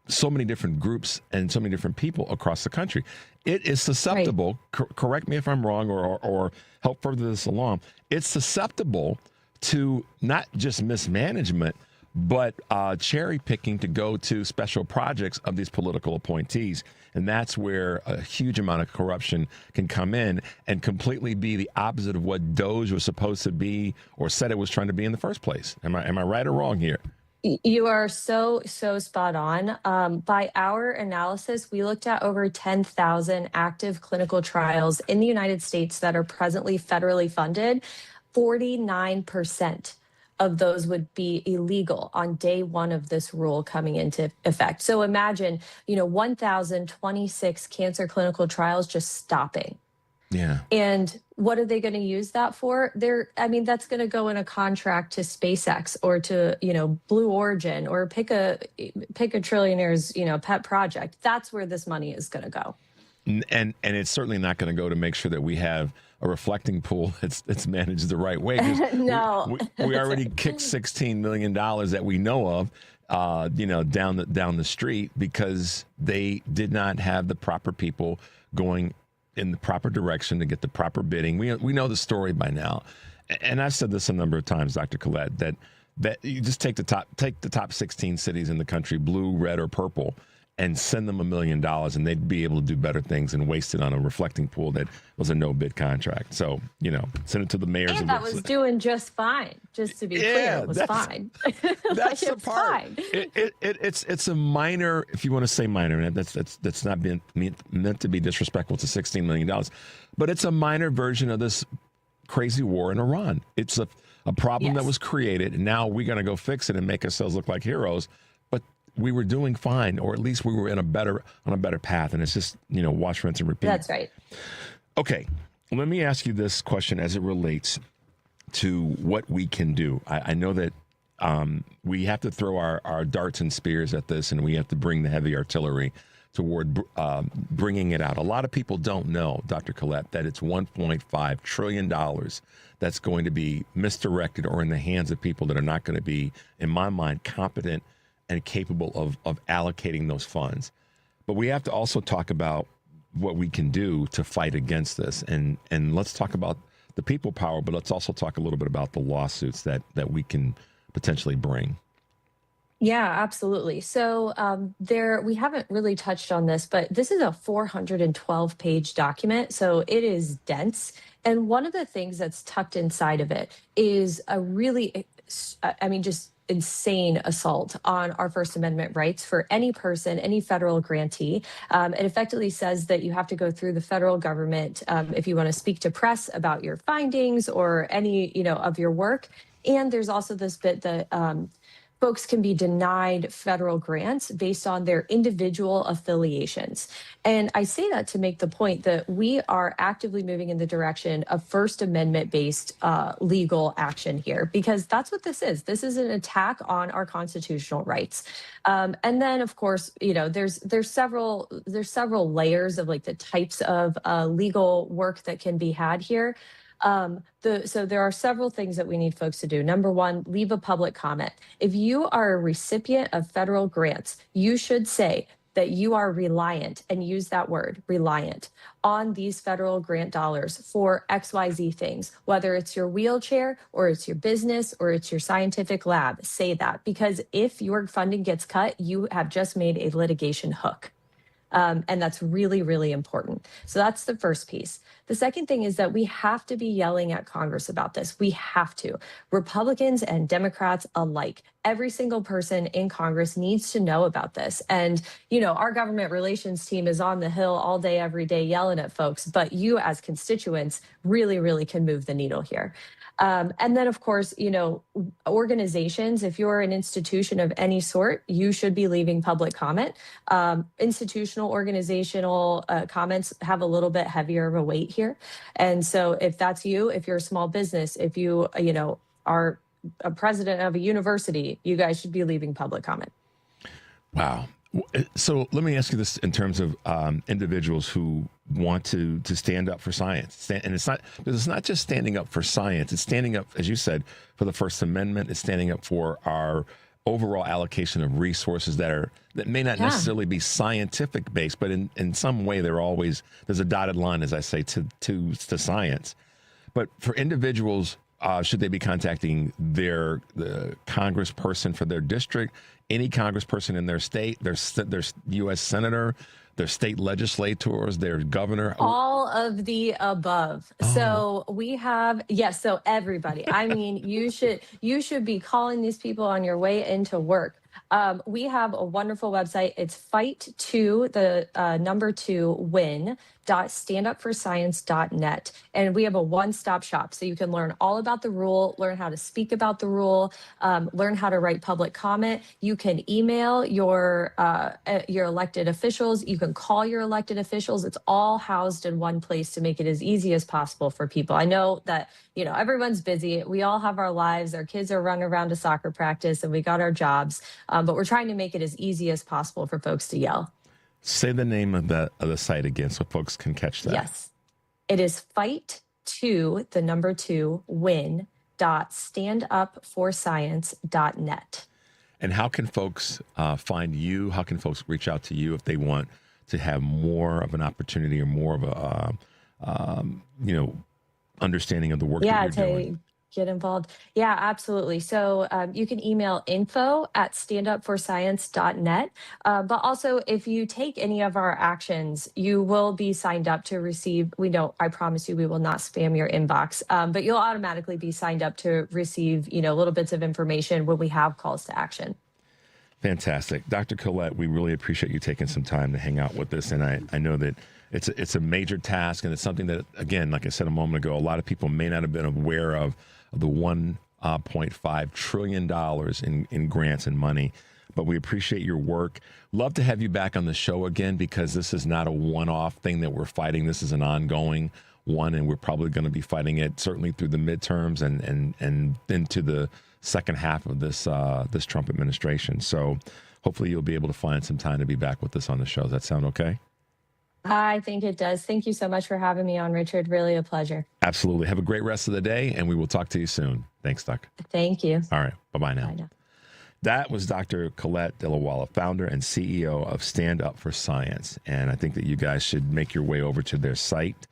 so many different groups and so many different people across the country. It is susceptible, correct me if I'm wrong or help further this along, it's susceptible to not just mismanagement, but cherry picking to go to special projects of these political appointees. And that's where a huge amount of corruption can come in and completely be the opposite of what DOGE was supposed to be or said it was trying to be in the first place. Am I right or wrong here? You are so spot on. By our analysis, we looked at over 10,000 active clinical trials in the United States that are presently federally funded. 49% of those would be illegal on day one of this rule coming into effect. So imagine, 1,026 cancer clinical trials just stopping. Yeah. And what are they going to use that for? That's going to go in a contract to SpaceX or to, Blue Origin or pick a trillionaire's, pet project. That's where this money is going to go. And it's certainly not going to go to make sure that we have a reflecting pool that's managed the right way. No. We already kicked $16 million that we know of, down the street because they did not have the proper people going in the proper direction to get the proper bidding. We know the story by now. And I've said this a number of times, Dr. Colette, that you just take the top 16 cities in the country, blue, red, or purple, and send them $1 million, and they'd be able to do better things and waste it on a reflecting pool that was a no-bid contract. So, send it to the mayors. And that was doing just fine. Just to be clear, it was fine. That's the part. It's a minor, if you want to say minor, and that's not meant to be disrespectful to $16 million, but it's a minor version of this crazy war in Iran. It's a problem that was created, and now we're going to go fix it and make ourselves look like heroes. We were doing fine, or at least we were on a better path. And it's just, wash, rinse, and repeat. That's right. Okay. Let me ask you this question as it relates to what we can do. I know that we have to throw our darts and spears at this, and we have to bring the heavy artillery toward bringing it out. A lot of people don't know, Dr. Colette, that it's $1.5 trillion that's going to be misdirected or in the hands of people that are not going to be, in my mind, competent and capable of allocating those funds. But we have to also talk about what we can do to fight against this. And let's talk about the people power, but let's also talk a little bit about the lawsuits that we can potentially bring. Yeah, absolutely. So we haven't really touched on this, but this is a 412-page document. So it is dense. And one of the things that's tucked inside of it is a really, just insane assault on our First Amendment rights for any person, any federal grantee. It effectively says that you have to go through the federal government if you want to speak to press about your findings or any, of your work. And there's also this bit that folks can be denied federal grants based on their individual affiliations. And I say that to make the point that we are actively moving in the direction of First Amendment-based legal action here, because that's what this is. This is an attack on our constitutional rights. And then, of course, there's several layers of like the types of legal work that can be had here. So there are several things that we need folks to do. Number one, leave a public comment. If you are a recipient of federal grants, you should say that you are reliant, and use that word, reliant, on these federal grant dollars for XYZ things, whether it's your wheelchair or it's your business or it's your scientific lab. Say that, because if your funding gets cut, you have just made a litigation hook. And that's really, really important. So that's the first piece. The second thing is that we have to be yelling at Congress about this. We have to. Republicans and Democrats alike. Every single person in Congress needs to know about this. And, our government relations team is on the Hill all day, every day, yelling at folks. But you as constituents really, really can move the needle here. And then, of course, organizations, if you're an institution of any sort, you should be leaving public comment. Institutional, organizational comments have a little bit heavier of a weight here. And so if that's you, if you're a small business, if you, are a president of a university, you guys should be leaving public comment. Wow. So let me ask you this in terms of individuals who want to stand up for science. And it's not just standing up for science. It's standing up, as you said, for the First Amendment. It's standing up for our overall allocation of resources that may not necessarily be scientific based, but in some way there's a dotted line, as I say, to science. But for individuals, should they be contacting the congressperson for their district, any congressperson in their state, their U.S. senator, their state legislators, their governor? All of the above. Oh. So we have, so everybody. I mean, you should be calling these people on your way into work. We have a wonderful website. It's fight2win.standupforscience.net. And we have a one-stop shop. So you can learn all about the rule, learn how to speak about the rule, learn how to write public comment. You can email your elected officials. You can call your elected officials. It's all housed in one place to make it as easy as possible for people. I know that, everyone's busy. We all have our lives. Our kids are running around to soccer practice and we got our jobs. But we're trying to make it as easy as possible for folks to yell. Say the name of the site again so folks can catch that. Yes. It is fight2win.standupforscience.net. And how can folks find you? How can folks reach out to you if they want to have more of an opportunity or more of a, understanding of the work that you're doing? Get involved. Yeah, absolutely. So you can email info@standupforscience.net. But also, if you take any of our actions, you will be signed up to receive, I promise you, we will not spam your inbox, but you'll automatically be signed up to receive, little bits of information when we have calls to action. Fantastic. Dr. Colette, we really appreciate you taking some time to hang out with us. And I know that it's a major task, and it's something that, again, like I said a moment ago, a lot of people may not have been aware of the $1.5 trillion in grants and money. But we appreciate your work. Love to have you back on the show again, because this is not a one-off thing that we're fighting. This is an ongoing one, and we're probably going to be fighting it certainly through the midterms and into the second half of this Trump administration. So hopefully you'll be able to find some time to be back with us on the show. Does that sound okay? I think it does. Thank you so much for having me on, Richard. Really a pleasure. Absolutely. Have a great rest of the day, and we will talk to you soon. Thanks, Doc. Thank you. All right. Bye-bye now. Bye now. That was Dr. Colette Delawalla, founder and CEO of Stand Up for Science. And I think that you guys should make your way over to their site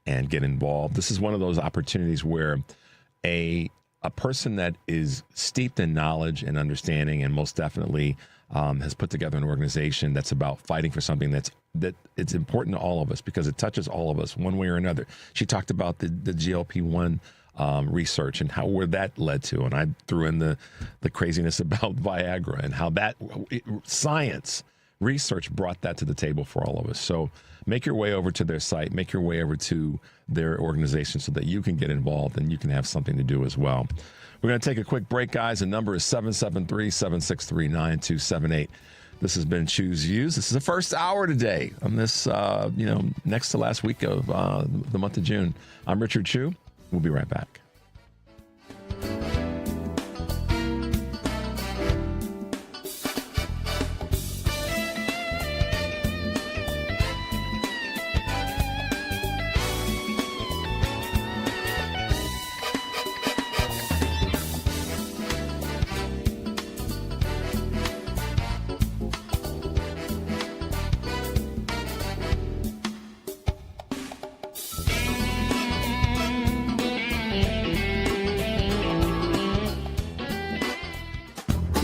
and get involved. This is one of those opportunities where a person that is steeped in knowledge and understanding, and most definitely has put together an organization that's about fighting for something that it's important to all of us, because it touches all of us one way or another. She talked about the GLP-1 research and where that led to, and I threw in the craziness about Viagra and how that science research brought that to the table for all of us. So make your way over to their site, make your way over to their organization so that you can get involved and you can have something to do as well. We're going to take a quick break, guys. The number is 773-763-9278. This has been Choose Views. This is the first hour today on this, next to last week of the month of June. I'm Richard Chu. We'll be right back.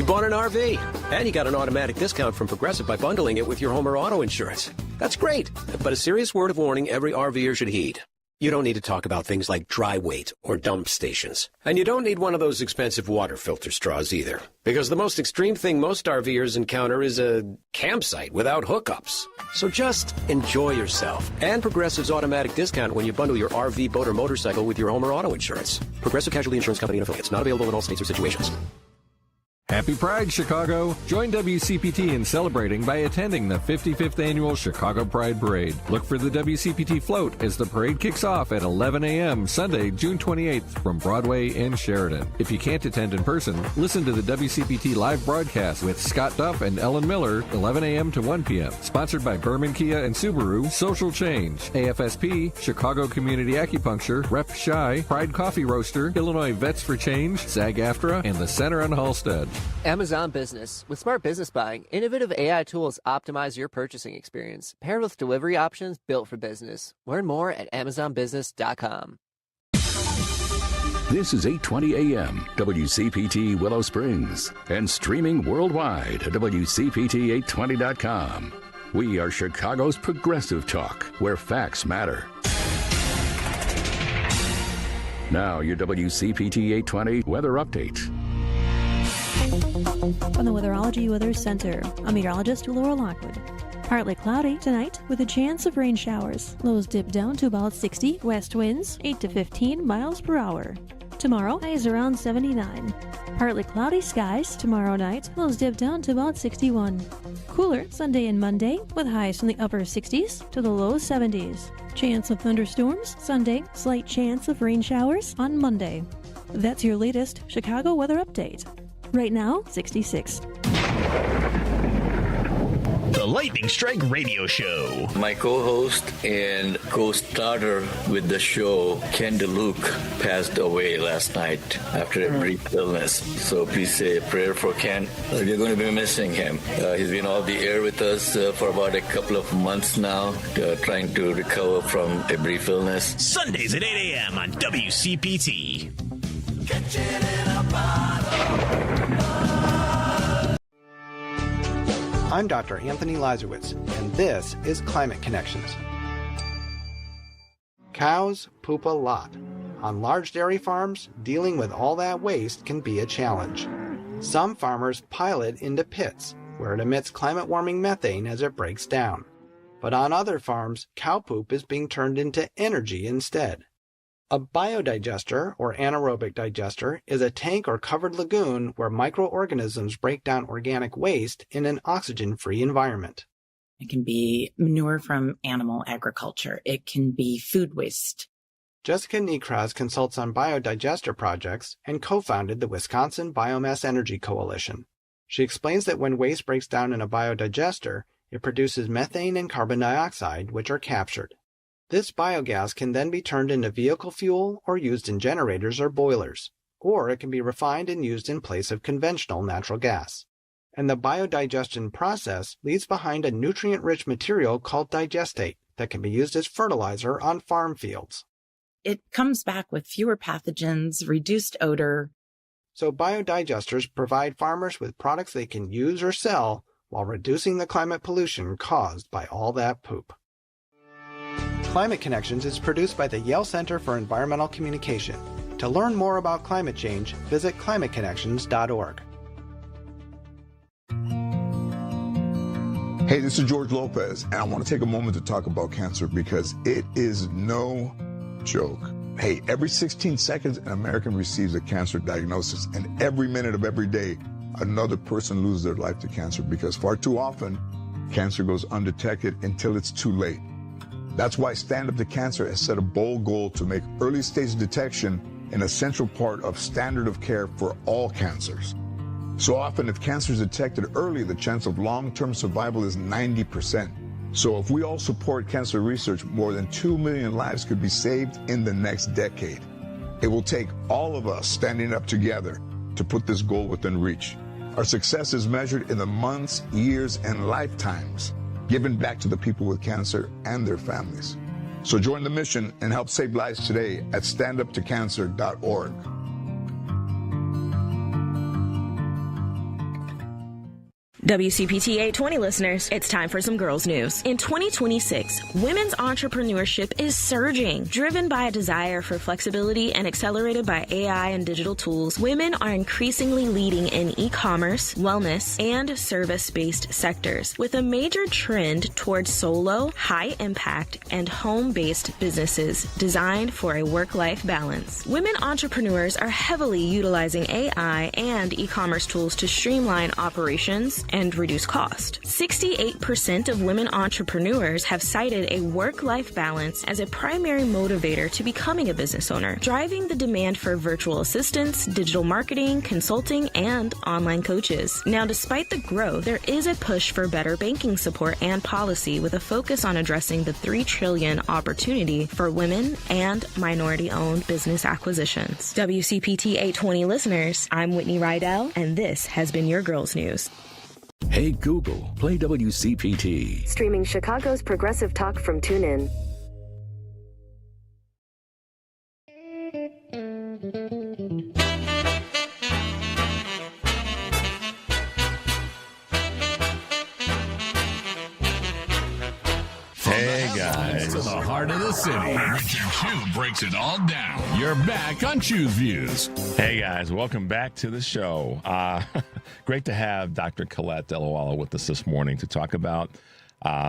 Bought an RV, and you got an automatic discount from Progressive by bundling it with your home or auto insurance. That's great, but a serious word of warning every RVer should heed. You don't need to talk about things like dry weight or dump stations. And you don't need one of those expensive water filter straws either, because the most extreme thing most RVers encounter is a campsite without hookups. So just enjoy yourself and Progressive's automatic discount when you bundle your RV, boat, or motorcycle with your home or auto insurance. Progressive Casualty Insurance Company and affiliates. Not available in all states or situations. Happy Pride, Chicago! Join WCPT in celebrating by attending the 55th Annual Chicago Pride Parade. Look for the WCPT float as the parade kicks off at 11 a.m. Sunday, June 28th from Broadway and Sheridan. If you can't attend in person, listen to the WCPT live broadcast with Scott Duff and Ellen Miller, 11 a.m. to 1 p.m. Sponsored by Berman Kia and Subaru, Social Change, AFSP, Chicago Community Acupuncture, Rep Shy, Pride Coffee Roaster, Illinois Vets for Change, SAG-AFTRA, and the Center on Halstead. Amazon Business. With smart business buying, innovative AI tools optimize your purchasing experience, paired with delivery options built for business. Learn more at amazonbusiness.com. This is 820 AM, WCPT Willow Springs, and streaming worldwide at WCPT820.com. We are Chicago's progressive talk, where facts matter. Now, your WCPT 820 weather update. From the Weatherology Weather Center, I'm meteorologist Laura Lockwood. Partly cloudy tonight with a chance of rain showers. Lows dip down to about 60, west winds 8 to 15 miles per hour. Tomorrow, highs around 79. Partly cloudy skies tomorrow night. Lows dip down to about 61. Cooler Sunday and Monday with highs from the upper 60s to the low 70s. Chance of thunderstorms Sunday, slight chance of rain showers on Monday. That's your latest Chicago weather update. Right now, 66. The Lightning Strike Radio Show. My co-host and co-starter with the show, Ken DeLuke, passed away last night after a brief illness. So please say a prayer for Ken. We're going to be missing him. He's been off the air with us for about a couple of months now, trying to recover from a brief illness. Sundays at 8 a.m. on WCPT. I'm Dr. Anthony Lazarowitz, and this is Climate Connections. Cows poop a lot. On large dairy farms, dealing with all that waste can be a challenge. Some farmers pile it into pits, where it emits climate-warming methane as it breaks down. But on other farms, cow poop is being turned into energy instead. A biodigester, or anaerobic digester, is a tank or covered lagoon where microorganisms break down organic waste in an oxygen-free environment. It can be manure from animal agriculture. It can be food waste. Jessica Niekraz consults on biodigester projects and co-founded the Wisconsin Biomass Energy Coalition. She explains that when waste breaks down in a biodigester, it produces methane and carbon dioxide, which are captured. This biogas can then be turned into vehicle fuel or used in generators or boilers, or it can be refined and used in place of conventional natural gas. And the biodigestion process leaves behind a nutrient-rich material called digestate that can be used as fertilizer on farm fields. It comes back with fewer pathogens, reduced odor. So biodigesters provide farmers with products they can use or sell while reducing the climate pollution caused by all that poop. Climate Connections is produced by the Yale Center for Environmental Communication. To learn more about climate change, visit climateconnections.org. Hey, this is George Lopez, and I want to take a moment to talk about cancer because it is no joke. Hey, every 16 seconds, an American receives a cancer diagnosis, and every minute of every day, another person loses their life to cancer because far too often, cancer goes undetected until it's too late. That's why Stand Up to Cancer has set a bold goal to make early stage detection an essential part of standard of care for all cancers. So often, if cancer is detected early, the chance of long-term survival is 90%. So if we all support cancer research, more than 2 million lives could be saved in the next decade. It will take all of us standing up together to put this goal within reach. Our success is measured in the months, years, and lifetimes given back to the people with cancer and their families. So join the mission and help save lives today at standuptocancer.org. WCPT 820 listeners, it's time for some girls news. In 2026, women's entrepreneurship is surging. Driven by a desire for flexibility and accelerated by AI and digital tools, women are increasingly leading in e-commerce, wellness, and service-based sectors, with a major trend towards solo, high-impact, and home-based businesses designed for a work-life balance. Women entrepreneurs are heavily utilizing AI and e-commerce tools to streamline operations and reduce cost. 68% of women entrepreneurs have cited a work-life balance as a primary motivator to becoming a business owner, driving the demand for virtual assistants, digital marketing, consulting, and online coaches. Now, despite the growth, there is a push for better banking support and policy with a focus on addressing the $3 trillion opportunity for women and minority-owned business acquisitions. WCPT 820 listeners, I'm Whitney Rydell, and this has been your Girls News. Hey Google, play WCPT. Streaming Chicago's progressive talk from TuneIn. Hey guys, To the heart of the city, Richard Chew breaks it all down. You're back on Chew's Views. Hey guys, welcome back to the show. Great to have Dr. Colette Delawalla with us this morning to talk about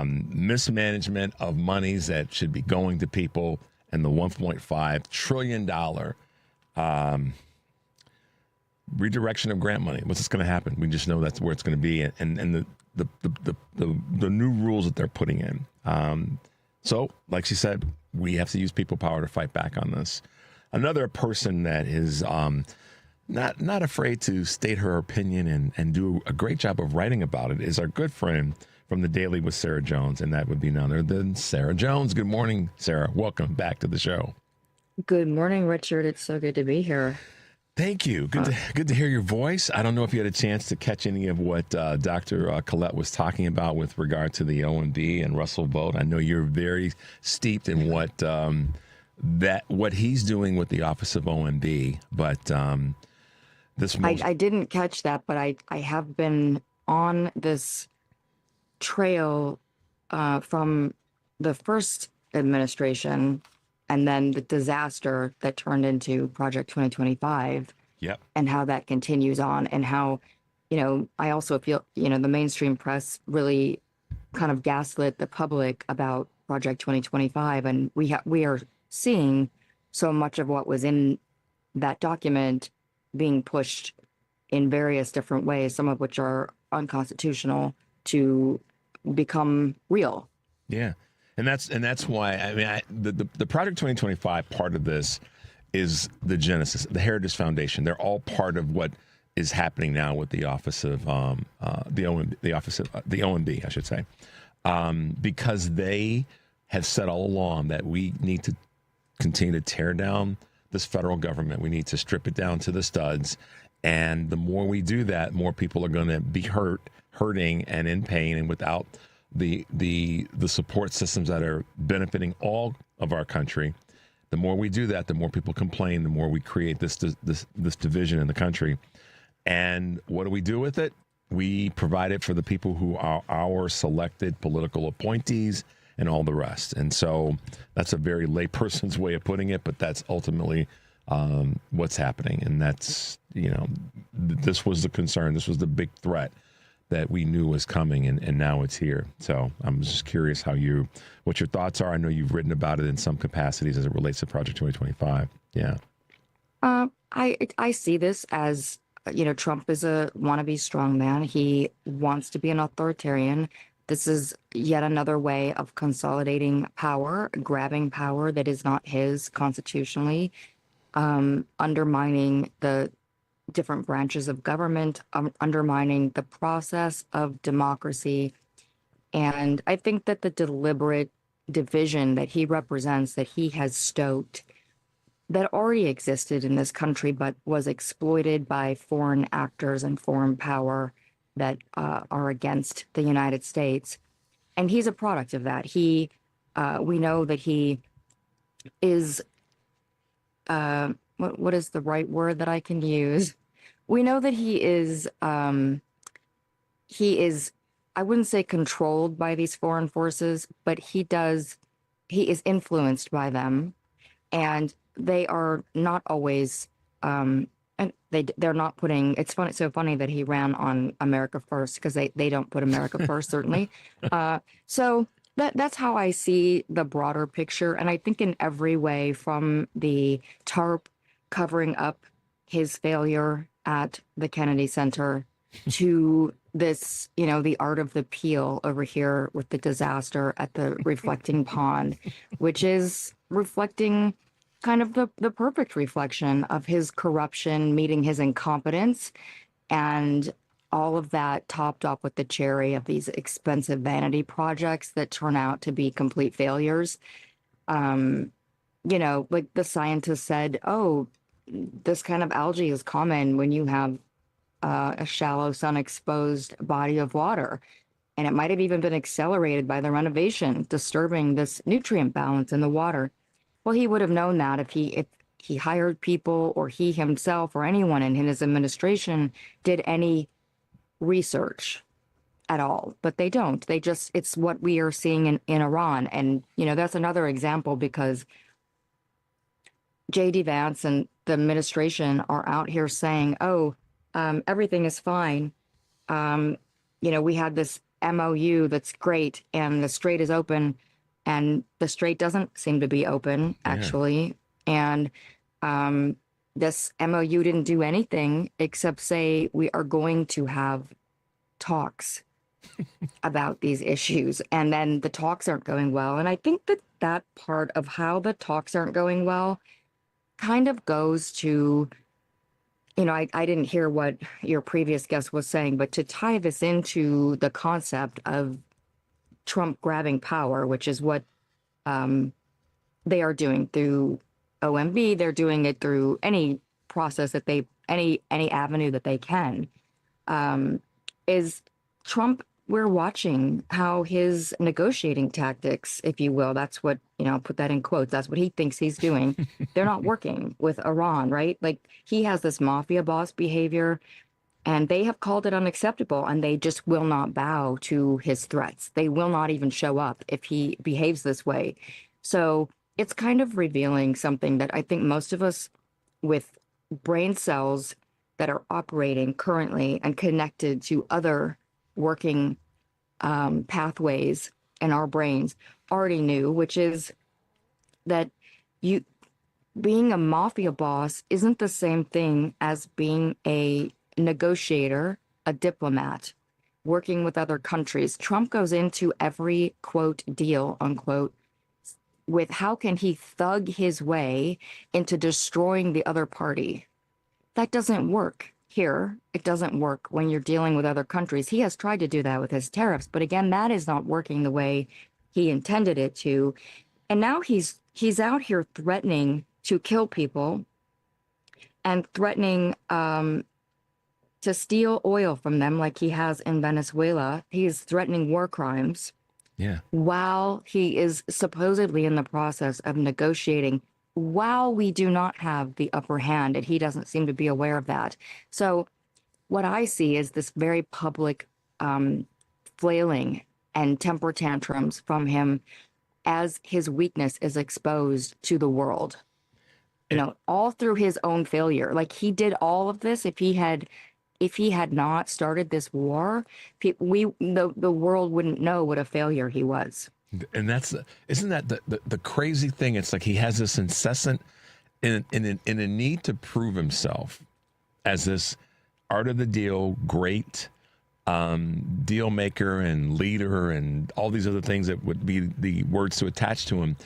mismanagement of monies that should be going to people and the $1.5 trillion redirection of grant money. What's going to happen? We just know that's where it's going to be, and the new rules that they're putting in. So, like she said, we have to use people power to fight back on this. Another person that is not afraid to state her opinion and do a great job of writing about it is our good friend from the Daily with Sarah Jones, and that would be none other than Sarah Jones. Good morning, Sarah. Welcome back to the show. Good morning, Richard. It's so good to be here. Thank you. Good to hear your voice. I don't know if you had a chance to catch any of what Dr. Colette was talking about with regard to the OMB and Russell Vogt. I know you're very steeped in what he's doing with the Office of OMB, but I didn't catch that, but I have been on this trail from the first administration and then the disaster that turned into Project 2025. Yep. And how that continues on, and how, I also feel, the mainstream press really kind of gaslit the public about Project 2025. And we are seeing so much of what was in that document being pushed in various different ways, some of which are unconstitutional, to become real. Yeah. And that's why, the Project 2025 part of this is the Genesis, the Heritage Foundation. They're all part of what is happening now with the Office of the OMB, I should say, because they have said all along that we need to continue to tear down this federal government. We need to strip it down to the studs, and the more we do that, more people are going to be hurting and in pain, and without the support systems that are benefiting all of our country. The more we do that, the more people complain, the more we create this division in the country. And what do we do with it? We provide it for the people who are our selected political appointees and all the rest. And so that's a very layperson's way of putting it, but that's ultimately what's happening. And that's, this was the concern. This was the big threat. that we knew was coming, and now it's here. So I'm just curious what your thoughts are. I know you've written about it in some capacities as it relates to Project 2025. Yeah. I see this as, Trump is a wannabe strongman. He wants to be an authoritarian. This is yet another way of consolidating power, grabbing power that is not his constitutionally, undermining the different branches of government, undermining the process of democracy. And I think that the deliberate division that he represents, that he has stoked, that already existed in this country, but was exploited by foreign actors and foreign power that are against the United States. And he's a product of that. We know that he is, what is the right word that I can use? We know that he is, I wouldn't say controlled by these foreign forces, but he is influenced by them. And they are not always, and they're not putting, it's so funny that he ran on America First, because they don't put America first, certainly. So that's how I see the broader picture. And I think in every way, from the TARP covering up his failure at the Kennedy Center to this, the art of the peel over here with the disaster at the reflecting pond, which is reflecting kind of the perfect reflection of his corruption meeting his incompetence, and all of that topped off with the cherry of these expensive vanity projects that turn out to be complete failures. Like the scientists said, oh, this kind of algae is common when you have a shallow sun-exposed body of water. And it might have even been accelerated by the renovation, disturbing this nutrient balance in the water. Well, he would have known that if he hired people, or he himself or anyone in his administration did any research at all. But they don't. It's what we are seeing in Iran. And, that's another example, because J.D. Vance and the administration are out here saying, oh, everything is fine. We had this MOU that's great, and the strait is open. And the strait doesn't seem to be open, actually. Yeah. And this MOU didn't do anything except say we are going to have talks about these issues. And then the talks aren't going well. And I think that part of how the talks aren't going well kind of goes to, I didn't hear what your previous guest was saying, but to tie this into the concept of Trump grabbing power, which is what they are doing through OMB. They're doing it through any process that any avenue that they can. Is Trump? We're watching how his negotiating tactics, if you will, that's what, I'll put that in quotes, that's what he thinks he's doing. They're not working with Iran, right? Like, he has this mafia boss behavior, and they have called it unacceptable, and they just will not bow to his threats. They will not even show up if he behaves this way. So it's kind of revealing something that I think most of us with brain cells that are operating currently and connected to other working pathways in our brains already knew, which is that being a mafia boss isn't the same thing as being a negotiator, a diplomat, working with other countries. Trump goes into every, quote, deal, unquote, with how can he thug his way into destroying the other party. That doesn't work here. It doesn't work when you're dealing with other countries. He has tried to do that with his tariffs, but again, that is not working the way he intended it to. And now he's out here threatening to kill people and threatening to steal oil from them like he has in Venezuela. He is threatening war crimes. Yeah. While he is supposedly in the process of negotiating, while we do not have the upper hand, and he doesn't seem to be aware of that. So what I see is this very public flailing and temper tantrums from him as his weakness is exposed to the world. All through his own failure. Like, he did all of this. If he had if he had not started this war, the world wouldn't know what a failure he was. And isn't that the crazy thing? It's like he has this incessant in a need to prove himself as this art of the deal, great deal maker and leader and all these other things that would be the words to attach to him.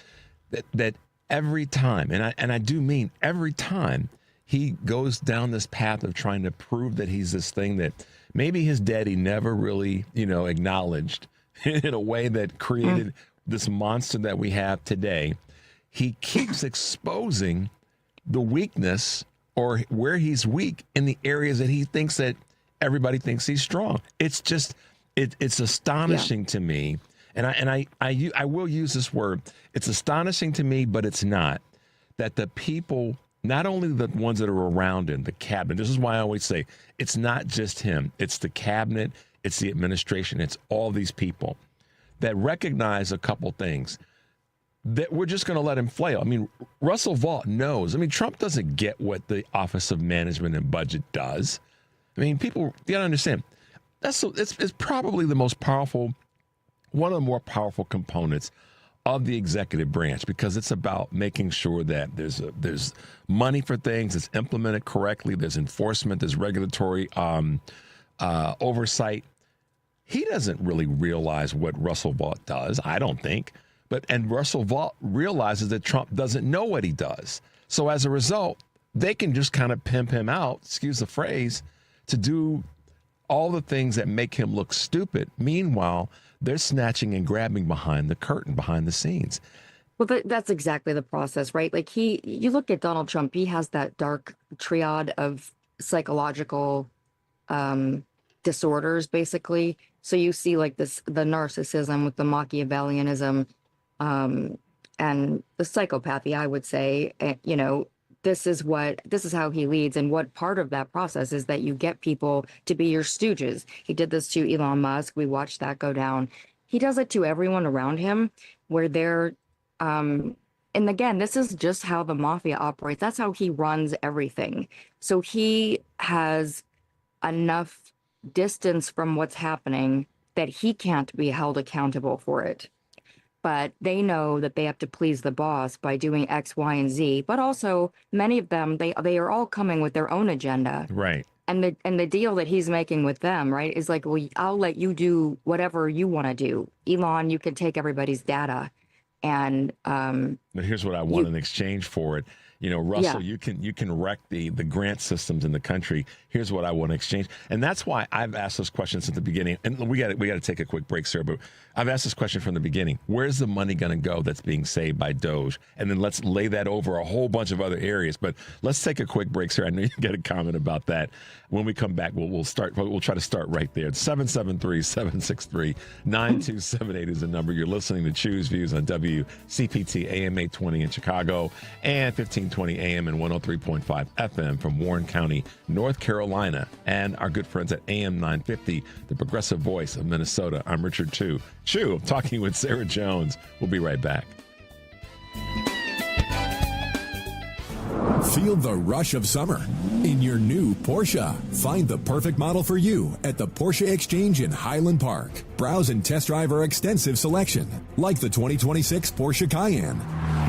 That every time, and I do mean every time, he goes down this path of trying to prove that he's this thing that maybe his daddy never really, acknowledged in a way that created this monster that we have today. He keeps exposing the weakness or where he's weak in the areas that he thinks that everybody thinks he's strong. It's just, it's astonishing to me. And I will use this word. It's astonishing to me, but it's not, that the people, not only the ones that are around him, the cabinet, this is why I always say, it's not just him. It's the cabinet, it's the administration, it's all these people that recognize a couple things, that we're just going to let him flail. I mean, Russell Vought knows. I mean, Trump doesn't get what the Office of Management and Budget does. I mean, people, you got to understand, it's probably the most powerful, one of the more powerful components of the executive branch, because it's about making sure that there's money for things, it's implemented correctly, there's enforcement, there's regulatory oversight. He doesn't really realize what Russell Vought does, I don't think. And Russell Vought realizes that Trump doesn't know what he does. So as a result, they can just kind of pimp him out, excuse the phrase, to do all the things that make him look stupid. Meanwhile, they're snatching and grabbing behind the curtain, behind the scenes. Well, that's exactly the process, right? Like you look at Donald Trump, he has that dark triad of psychological disorders, basically. So you see like the narcissism with the Machiavellianism and the psychopathy, I would say. This is how he leads. And what part of that process is that you get people to be your stooges. He did this to Elon Musk. We watched that go down. He does it to everyone around him, where they're, and again, this is just how the mafia operates. That's how he runs everything. So he has enough distance from what's happening that he can't be held accountable for it. But they know that they have to please the boss by doing X, Y, and Z. But also, many of them, they are all coming with their own agenda. Right. And the deal that he's making with them, right, is like, well, I'll let you do whatever you want to do. Elon, you can take everybody's data. And but here's what I want in exchange for it. Russell, you can wreck the grant systems in the country. Here's what I want in exchange. And that's why I've asked those questions at the beginning. And we got to take a quick break, sir. But I've asked this question from the beginning. Where's the money going to go that's being saved by Doge? And then let's lay that over a whole bunch of other areas. But let's take a quick break, sir. I know you got a comment about that. When we come back, we'll try to start right there. 773-763-9278 is the number. You're listening to Choose Views on WCPT AM 820 in Chicago and 1520 AM and 103.5 FM from Warren County, North Carolina, and our good friends at AM 950, the progressive voice of Minnesota. I'm Richard Chu. I'm talking with Sarah Jones. We'll be right back. Feel the rush of summer in your new Porsche. Find the perfect model for you at the Porsche Exchange in Highland Park. Browse and test drive our extensive selection, like the 2026 Porsche Cayenne.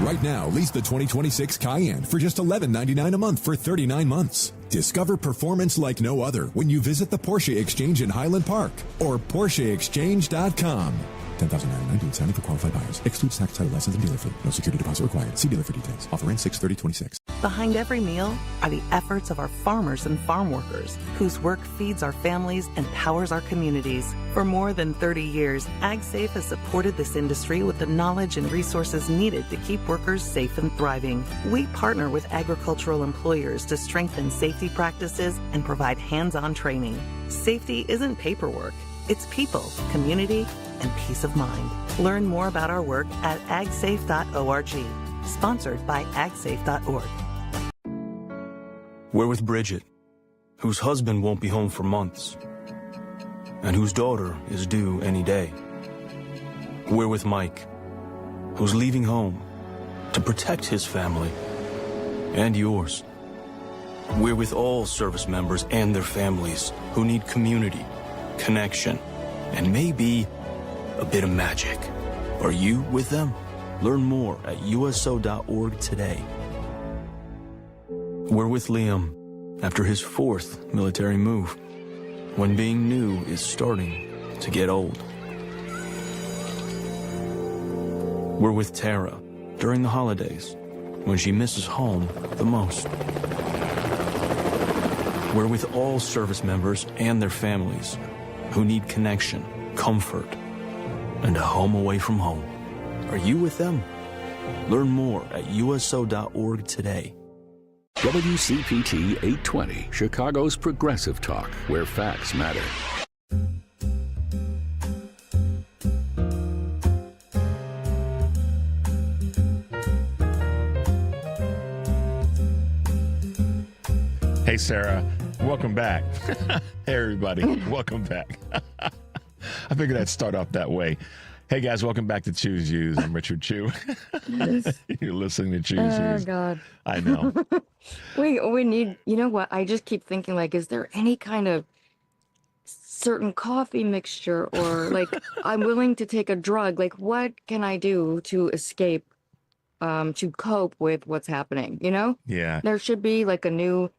Right now, lease the 2026 Cayenne for just $11.99 a month for 39 months. Discover performance like no other when you visit the Porsche Exchange in Highland Park or PorscheExchange.com. $10,990 signing for qualified buyers. Excludes tax, title, license, and dealer fee. No security deposit required. See dealer for details. Offer ends 6/30/26. Behind every meal are the efforts of our farmers and farm workers, whose work feeds our families and powers our communities. For more than 30 years, AgSafe has supported this industry with the knowledge and resources needed to keep workers safe and thriving. We partner with agricultural employers to strengthen safety practices and provide hands-on training. Safety isn't paperwork. It's people, community, and peace of mind. Learn more about our work at agsafe.org. Sponsored by agsafe.org. We're with Bridget, whose husband won't be home for months, and whose daughter is due any day. We're with Mike, who's leaving home to protect his family and yours. We're with all service members and their families who need community, connection, and maybe a bit of magic. Are you with them? Learn more at uso.org today. We're with Liam after his 4th military move, when being new is starting to get old. We're with Tara during the holidays, when she misses home the most. We're with all service members and their families who need connection, comfort, and a home away from home. Are you with them? Learn more at uso.org today. WCPT 820, Chicago's progressive talk, where facts matter. Hey, Sarah. Welcome back. Hey, everybody. Welcome back. I figured I'd start off that way. Hey, guys. Welcome back to Choose Use. I'm Richard Chu. Yes. You're listening to Choose Use. Oh, God. I know. We need, you know what? I just keep thinking, like, is there any kind of certain coffee mixture or, like, I'm willing to take a drug. Like, what can I do to escape, to cope with what's happening, you know? Yeah. There should be, like, a new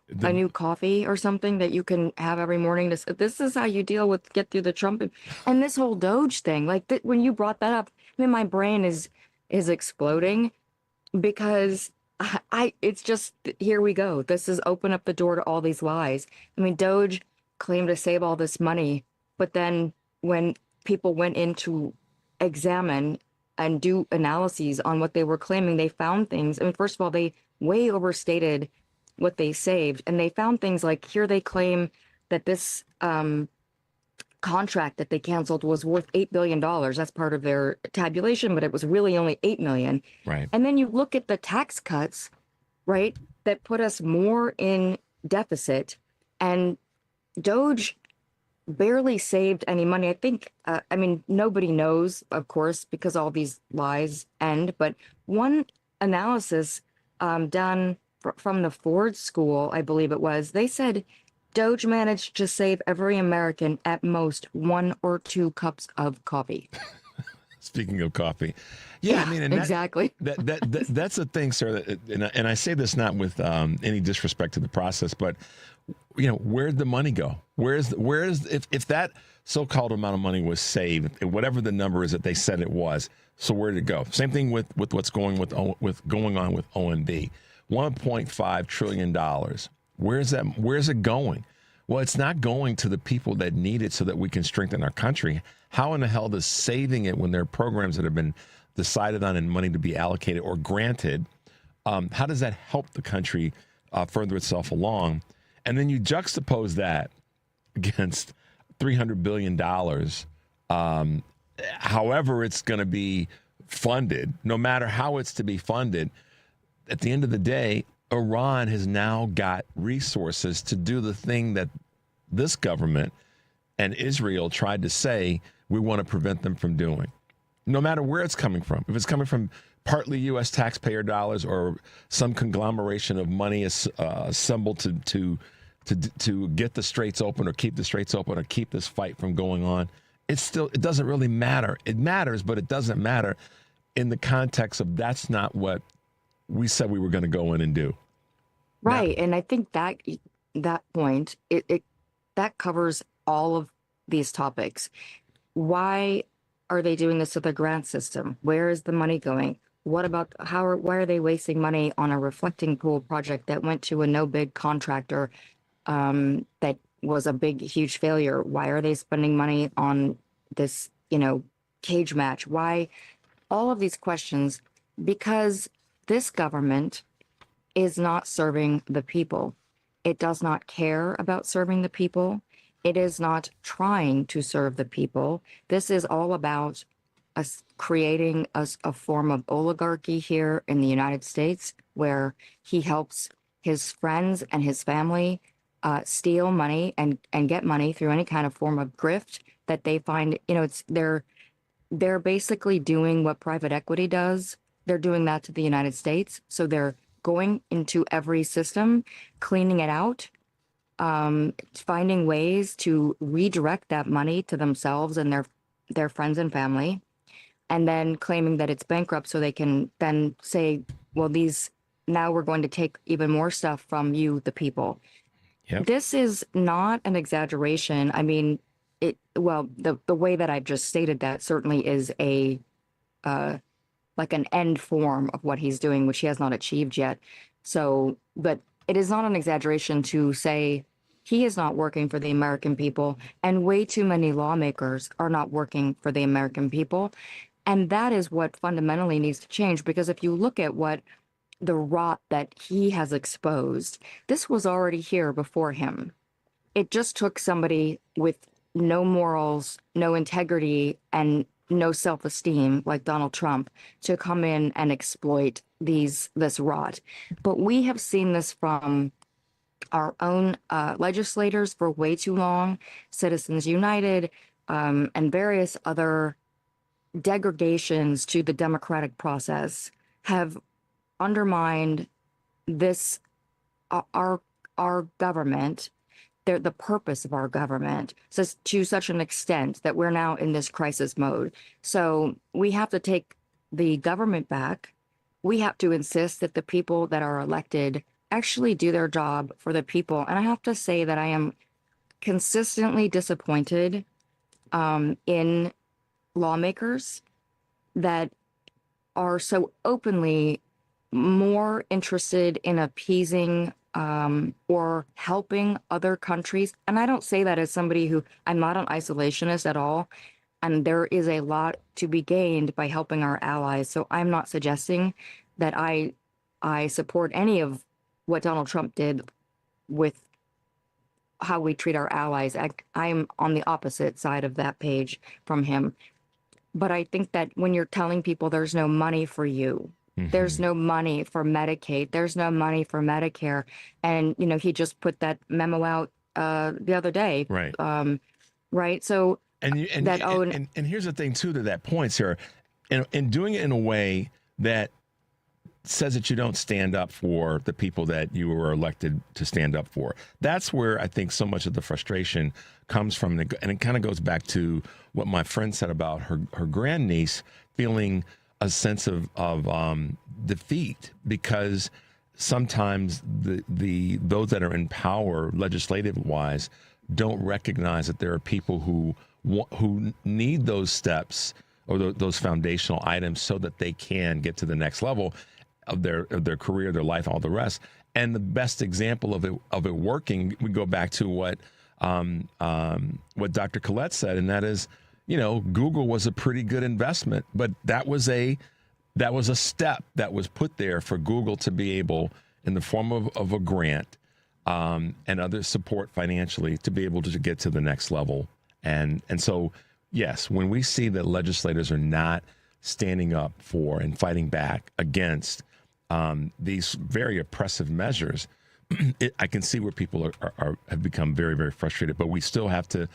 coffee or something that you can have every morning. This is how you get through the Trump. And this whole Doge thing, like, when you brought that up, I mean, my brain is exploding because it's just, here we go. This is open up the door to all these lies. I mean, Doge claimed to save all this money, but then when people went in to examine and do analyses on what they were claiming, they found things. I mean, first of all, they way overstated what they saved. And they found things like, here they claim that this contract that they canceled was worth $8 billion. That's part of their tabulation, but it was really only $8 million. Right. And then you look at the tax cuts, right, that put us more in deficit, and Doge barely saved any money. I think, I mean, nobody knows, of course, because all these lies end, but one analysis done from the Ford School, I believe it was, they said Doge managed to save every American at most 1 or 2 cups of coffee. Speaking of coffee. Yeah, I mean, and exactly. That's the thing, sir. And I say this not with any disrespect to the process, but you know, where'd the money go? Where's if that so-called amount of money was saved, whatever the number is that they said it was, so where'd it go? Same thing with what's going on with OMB, $1.5 trillion. Where's it going? Well, it's not going to the people that need it so that we can strengthen our country. How in the hell does saving it when there are programs that have been decided on and money to be allocated or granted, how does that help the country further itself along? And then you juxtapose that against $300 billion, however it's going to be funded, no matter how it's to be funded, at the end of the day, Iran has now got resources to do the thing that this government and Israel tried to say we want to prevent them from doing, no matter where it's coming from. If it's coming from partly U.S. taxpayer dollars or some conglomeration of money assembled to get the straits open or keep the straits open or keep this fight from going on, it doesn't really matter. It matters, but it doesn't matter in the context of that's not what we said we were going to go in and do. Right. Now, and I think that point, that covers all of these topics. Why are they doing this with the grant system? Where is the money going? What about why are they wasting money on a reflecting pool project that went to a no bid contractor that was a big, huge failure? Why are they spending money on this, cage match? Why? All of these questions, because this government is not serving the people. It does not care about serving the people. It is not trying to serve the people. This is all about us creating a form of oligarchy here in the United States, where he helps his friends and his family steal money and get money through any kind of form of grift that they find. They're basically doing what private equity does. They're doing that to the United States. So they're going into every system, cleaning it out, finding ways to redirect that money to themselves and their friends and family, and then claiming that it's bankrupt so they can then say, well, now we're going to take even more stuff from you, the people. Yep. This is not an exaggeration. I mean, the way that I've just stated that certainly is like an end form of what he's doing, which he has not achieved yet. So, but it is not an exaggeration to say he is not working for the American people, and way too many lawmakers are not working for the American people. And that is what fundamentally needs to change, because if you look at what the rot that he has exposed, this was already here before him. It just took somebody with no morals, no integrity, and no self-esteem like Donald Trump to come in and exploit this rot. But we have seen this from our own legislators for way too long, Citizens United, and various other degradations to the democratic process have undermined this, our government, the purpose of our government, to such an extent that we're now in this crisis mode. So we have to take the government back. We have to insist that the people that are elected actually do their job for the people. And I have to say that I am consistently disappointed in lawmakers that are so openly more interested in appeasing or helping other countries. And I don't say that as somebody I'm not an isolationist at all. And there is a lot to be gained by helping our allies. So I'm not suggesting that I support any of what Donald Trump did with how we treat our allies. I'm on the opposite side of that page from him. But I think that when you're telling people there's no money for you, there's no money for Medicaid, there's no money for Medicare, and he just put that memo out the other day, right? Right. So and here's the thing too, to that point, Sarah, and doing it in a way that says that you don't stand up for the people that you were elected to stand up for. That's where I think so much of the frustration comes from. And it kind of goes back to what my friend said about her grandniece feeling a sense of defeat, because sometimes those that are in power legislative wise don't recognize that there are people who need those steps or those foundational items so that they can get to the next level of their career, their life, all the rest. And the best example of it working, we go back to what Dr. Colette said, and that is, Google was a pretty good investment, but that was a step that was put there for Google to be able, in the form of a grant and other support financially, to be able to get to the next level. And so, yes, when we see that legislators are not standing up for and fighting back against these very oppressive measures, I can see where people have become very, very frustrated. But we still have to,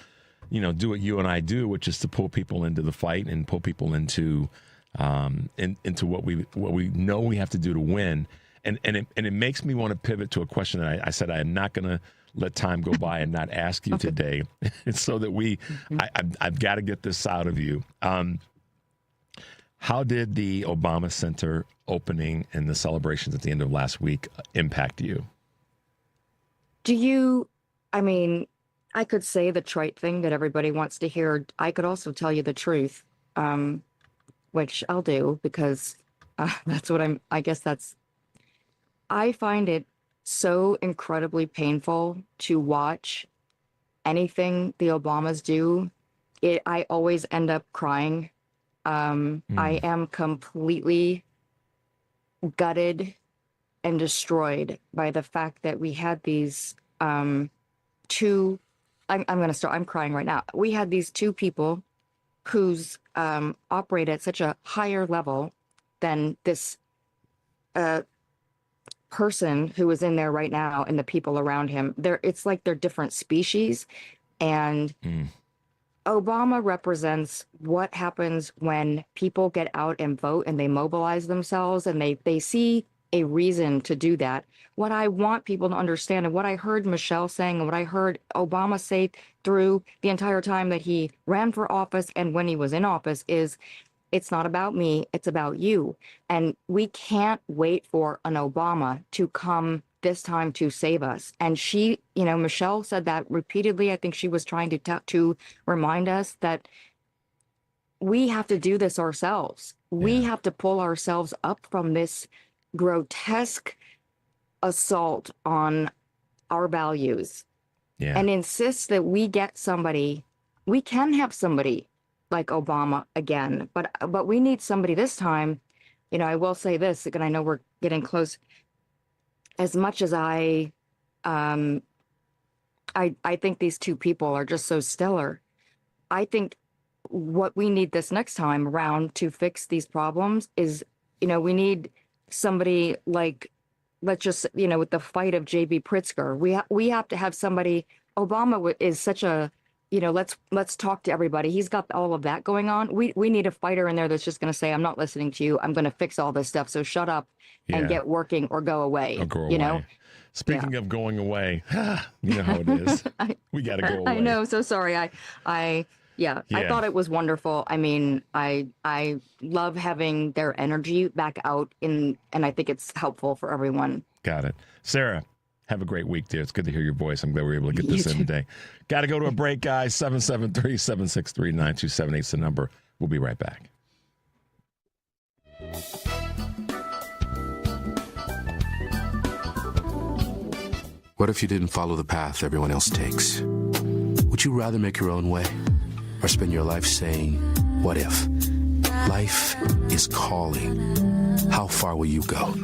do what you and I do, which is to pull people into the fight and pull people into what we know we have to do to win. And it makes me want to pivot to a question that I said I am not going to let time go by and not ask you today, so that I've got to get this out of you. How did the Obama Center opening and the celebrations at the end of last week impact you? I could say the trite thing that everybody wants to hear. I could also tell you the truth, which I'll do, because that's what I find it so incredibly painful to watch anything the Obamas do. I always end up crying. I am completely gutted and destroyed by the fact that we had these two. I'm crying right now. We had these two people who's operate at such a higher level than this person who is in there right now and the people around him. It's like they're different species. And Obama represents what happens when people get out and vote and they mobilize themselves and they see a reason to do that. What I want people to understand, and what I heard Michelle saying, and what I heard Obama say through the entire time that he ran for office and when he was in office, is it's not about me, it's about you. And we can't wait for an Obama to come this time to save us. And she, Michelle said that repeatedly. I think she was trying to remind us that we have to do this ourselves. We have to pull ourselves up from this grotesque assault on our values and insist that we get somebody. We can have somebody like Obama again, but we need somebody this time. I will say this, and I know we're getting close. As much as I think these two people are just so stellar, I think what we need this next time around to fix these problems is, we need somebody like, let's just, with the fight of J.B. Pritzker, we have to have somebody. Obama is such a, let's talk to everybody. He's got all of that going on. We need a fighter in there that's just going to say, I'm not listening to you. I'm going to fix all this stuff. So shut up and get working or go away. Or go away. Speaking of going away, you know how it is. We got to go away. I know. So sorry. I thought it was wonderful. I mean, I love having their energy back out and I think it's helpful for everyone. Got it. Sarah, have a great week, dear. It's good to hear your voice. I'm glad we were able to get this in today. Got to go to a break, guys. 773-763-9278 is the number. We'll be right back. What if you didn't follow the path everyone else takes? Would you rather make your own way or spend your life saying, what if? Life is calling. How far will you go?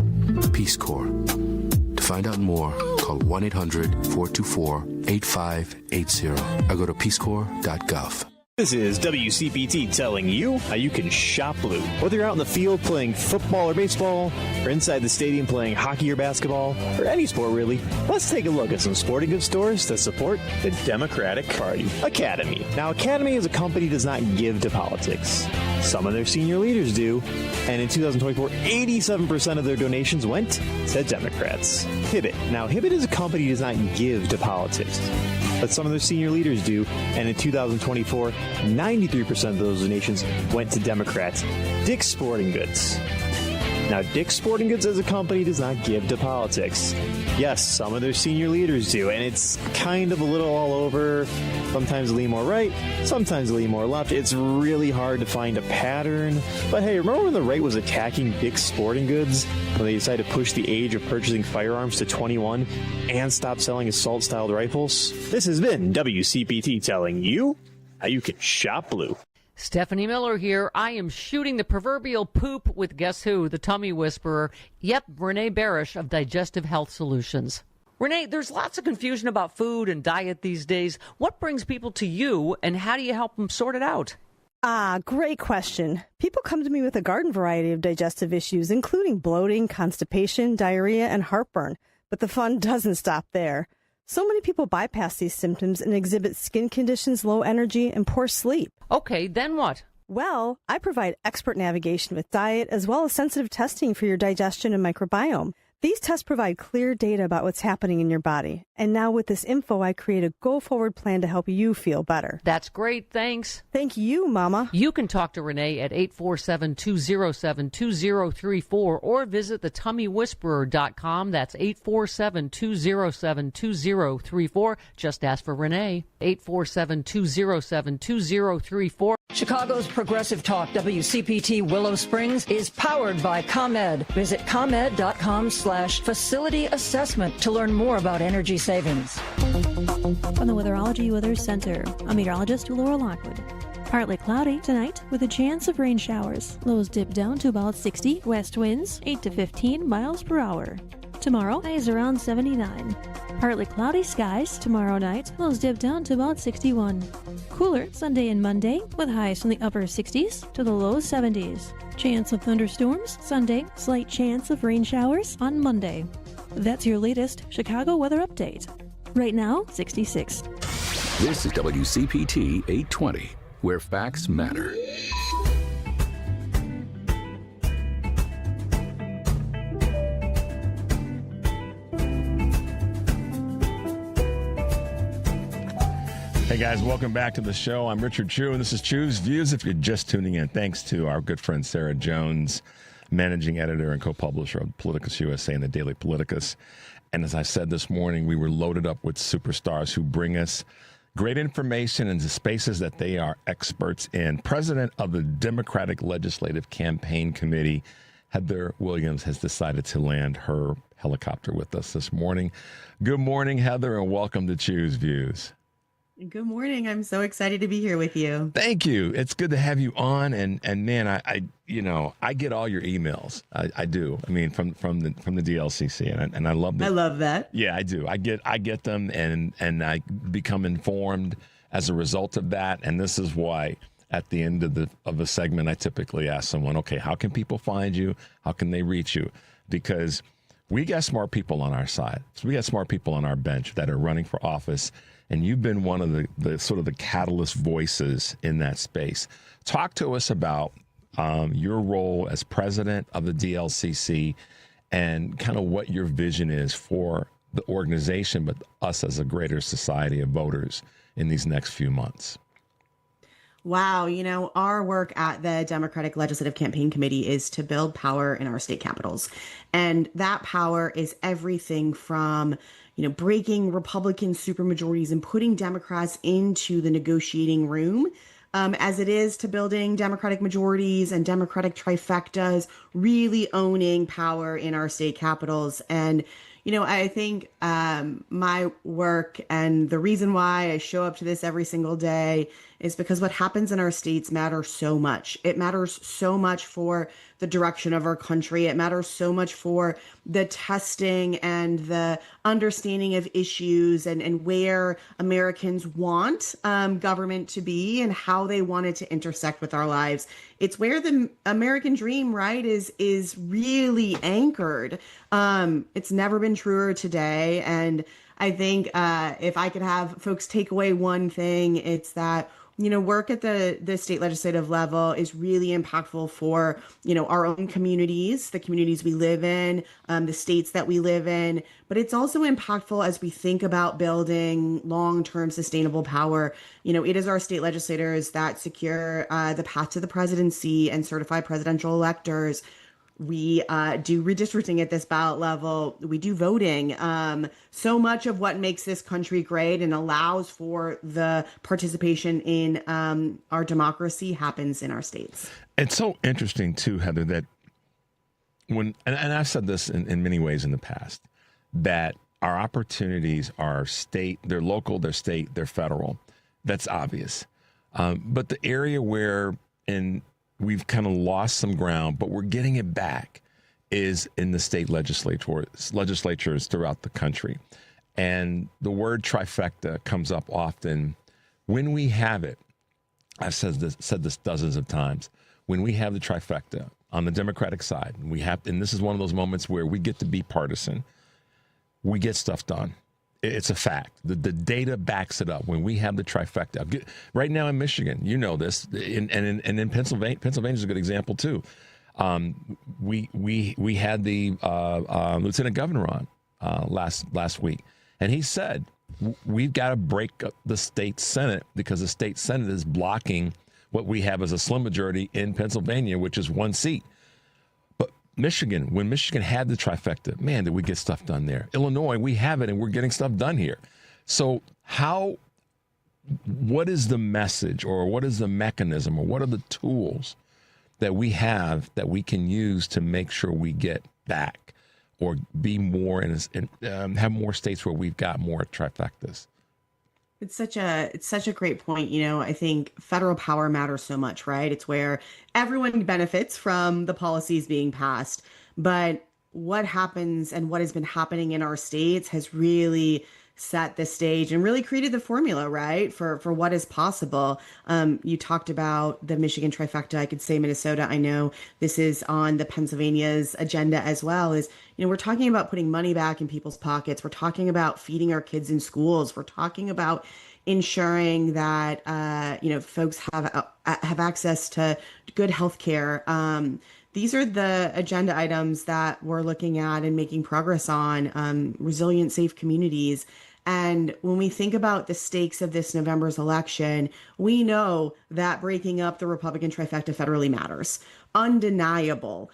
Peace Corps. To find out more, call 1-800-424-8580 or go to peacecorps.gov. This is WCPT telling you how you can shop blue. Whether you're out in the field playing football or baseball, or inside the stadium playing hockey or basketball, or any sport really, let's take a look at some sporting goods stores that support the Democratic Party. Academy. Now, Academy as a company does not give to politics. Some of their senior leaders do, and in 2024, 87% of their donations went to Democrats. Hibbett. Now, Hibbett as a company does not give to politics, but some of their senior leaders do, and in 2024, 93% of those donations went to Democrats. Dick's Sporting Goods. Now, Dick's Sporting Goods as a company does not give to politics. Yes, some of their senior leaders do, and it's kind of a little all over. Sometimes lean more right, sometimes lean more left. It's really hard to find a pattern. But hey, remember when the right was attacking Dick's Sporting Goods when they decided to push the age of purchasing firearms to 21 and stop selling assault-styled rifles? This has been WCPT telling you how you can shop blue. Stephanie Miller here. I am shooting the proverbial poop with guess who? The tummy whisperer. Yep, Renee Barish of Digestive Health Solutions. Renee, there's lots of confusion about food and diet these days. What brings people to you, and how do you help them sort it out? Great question. People come to me with a garden variety of digestive issues, including bloating, constipation, diarrhea, and heartburn. But the fun doesn't stop there. So many people bypass these symptoms and exhibit skin conditions, low energy, and poor sleep. Okay, then what? Well, I provide expert navigation with diet as well as sensitive testing for your digestion and microbiome. These tests provide clear data about what's happening in your body. And now with this info, I create a go-forward plan to help you feel better. That's great. Thanks. Thank you, Mama. You can talk to Renee at 847-207-2034 or visit thetummywhisperer.com. That's 847-207-2034. Just ask for Renee. 847-207-2034. Chicago's Progressive Talk, WCPT Willow Springs, is powered by ComEd. Visit ComEd.com/facility assessment to learn more about energy savings. From the Weatherology Weather Center, I'm meteorologist Laura Lockwood. Partly cloudy tonight with a chance of rain showers. Lows dip down to about 60. West winds 8 to 15 miles per hour. Tomorrow, highs around 79. Partly cloudy skies tomorrow night. Lows dip down to about 61. Cooler Sunday and Monday with highs from the upper 60s to the low 70s. Chance of thunderstorms Sunday. Slight chance of rain showers on Monday. That's your latest Chicago weather update. Right now, 66. This is WCPT 820, where facts matter. Hey guys, welcome back to the show. I'm Richard Chu, and this is Chu's Views. If you're just tuning in, thanks to our good friend Sarah Jones, managing editor and co-publisher of PoliticusUSA and the Daily Politicus. And as I said this morning, we were loaded up with superstars who bring us great information into spaces that they are experts in. President of the Democratic Legislative Campaign Committee, Heather Williams, has decided to land her helicopter with us this morning. Good morning, Heather, and welcome to Chu's Views. Good morning. I'm so excited to be here with you. Thank you. It's good to have you on. And man, I get all your emails. I do. I mean, from the DLCC, and I love that. I love that. Yeah, I do. I get them, and I become informed as a result of that. And this is why at the end of a segment, I typically ask someone, okay, how can people find you? How can they reach you? Because we got smart people on our side. So we got smart people on our bench that are running for office. And you've been one of the sort of the catalyst voices in that space. Talk to us about your role as president of the DLCC and kind of what your vision is for the organization, but us as a greater society of voters in these next few months. Wow. Our work at the Democratic Legislative Campaign Committee is to build power in our state capitals. And that power is everything from breaking Republican supermajorities and putting Democrats into the negotiating room, as it is to building Democratic majorities and Democratic trifectas, really owning power in our state capitals. And, I think my work and the reason why I show up to this every single day is because what happens in our states matters so much. It matters so much for the direction of our country. It matters so much for the testing and the understanding of issues and where Americans want government to be and how they want it to intersect with our lives. It's where the American dream, right, is really anchored. It's never been truer today. And I think if I could have folks take away one thing, it's that work at the state legislative level is really impactful for, our own communities, the communities we live in, the states that we live in. But it's also impactful as we think about building long-term sustainable power. It is our state legislators that secure the path to the presidency and certify presidential electors. We do redistricting at this ballot level. We do voting. So much of what makes this country great and allows for the participation in our democracy happens in our states. It's so interesting, too, Heather, that and I've said this in many ways in the past, that our opportunities are state, they're local, they're state, they're federal. That's obvious. But the area where we've kind of lost some ground, but we're getting it back, is in the state legislatures throughout the country. And the word trifecta comes up often. When we have it, I've said this dozens of times, when we have the trifecta on the Democratic side, and this is one of those moments where we get to be partisan, we get stuff done. It's a fact. The data backs it up. When we have the trifecta, right now in Michigan, this, and in Pennsylvania, Pennsylvania's a good example too. We had the lieutenant governor on last week, and he said we've got to break up the state Senate because the state Senate is blocking what we have as a slim majority in Pennsylvania, which is one seat. Michigan, when Michigan had the trifecta, man, did we get stuff done there. Illinois, we have it, and we're getting stuff done here. So what is the message, or what is the mechanism, or what are the tools that we have that we can use to make sure we get back or be more have more states where we've got more trifectas? It's such a great point. I think federal power matters so much, right? It's where everyone benefits from the policies being passed. But what happens and what has been happening in our states has really set the stage and really created the formula, right, for what is possible. You talked about the Michigan trifecta. I could say Minnesota. I know this is on the Pennsylvania's agenda as well. We're talking about putting money back in people's pockets. We're talking about feeding our kids in schools. We're talking about ensuring that folks have access to good health care. These are the agenda items that we're looking at and making progress on. Resilient, safe communities. And when we think about the stakes of this November's election, we know that breaking up the Republican trifecta federally matters. Undeniable.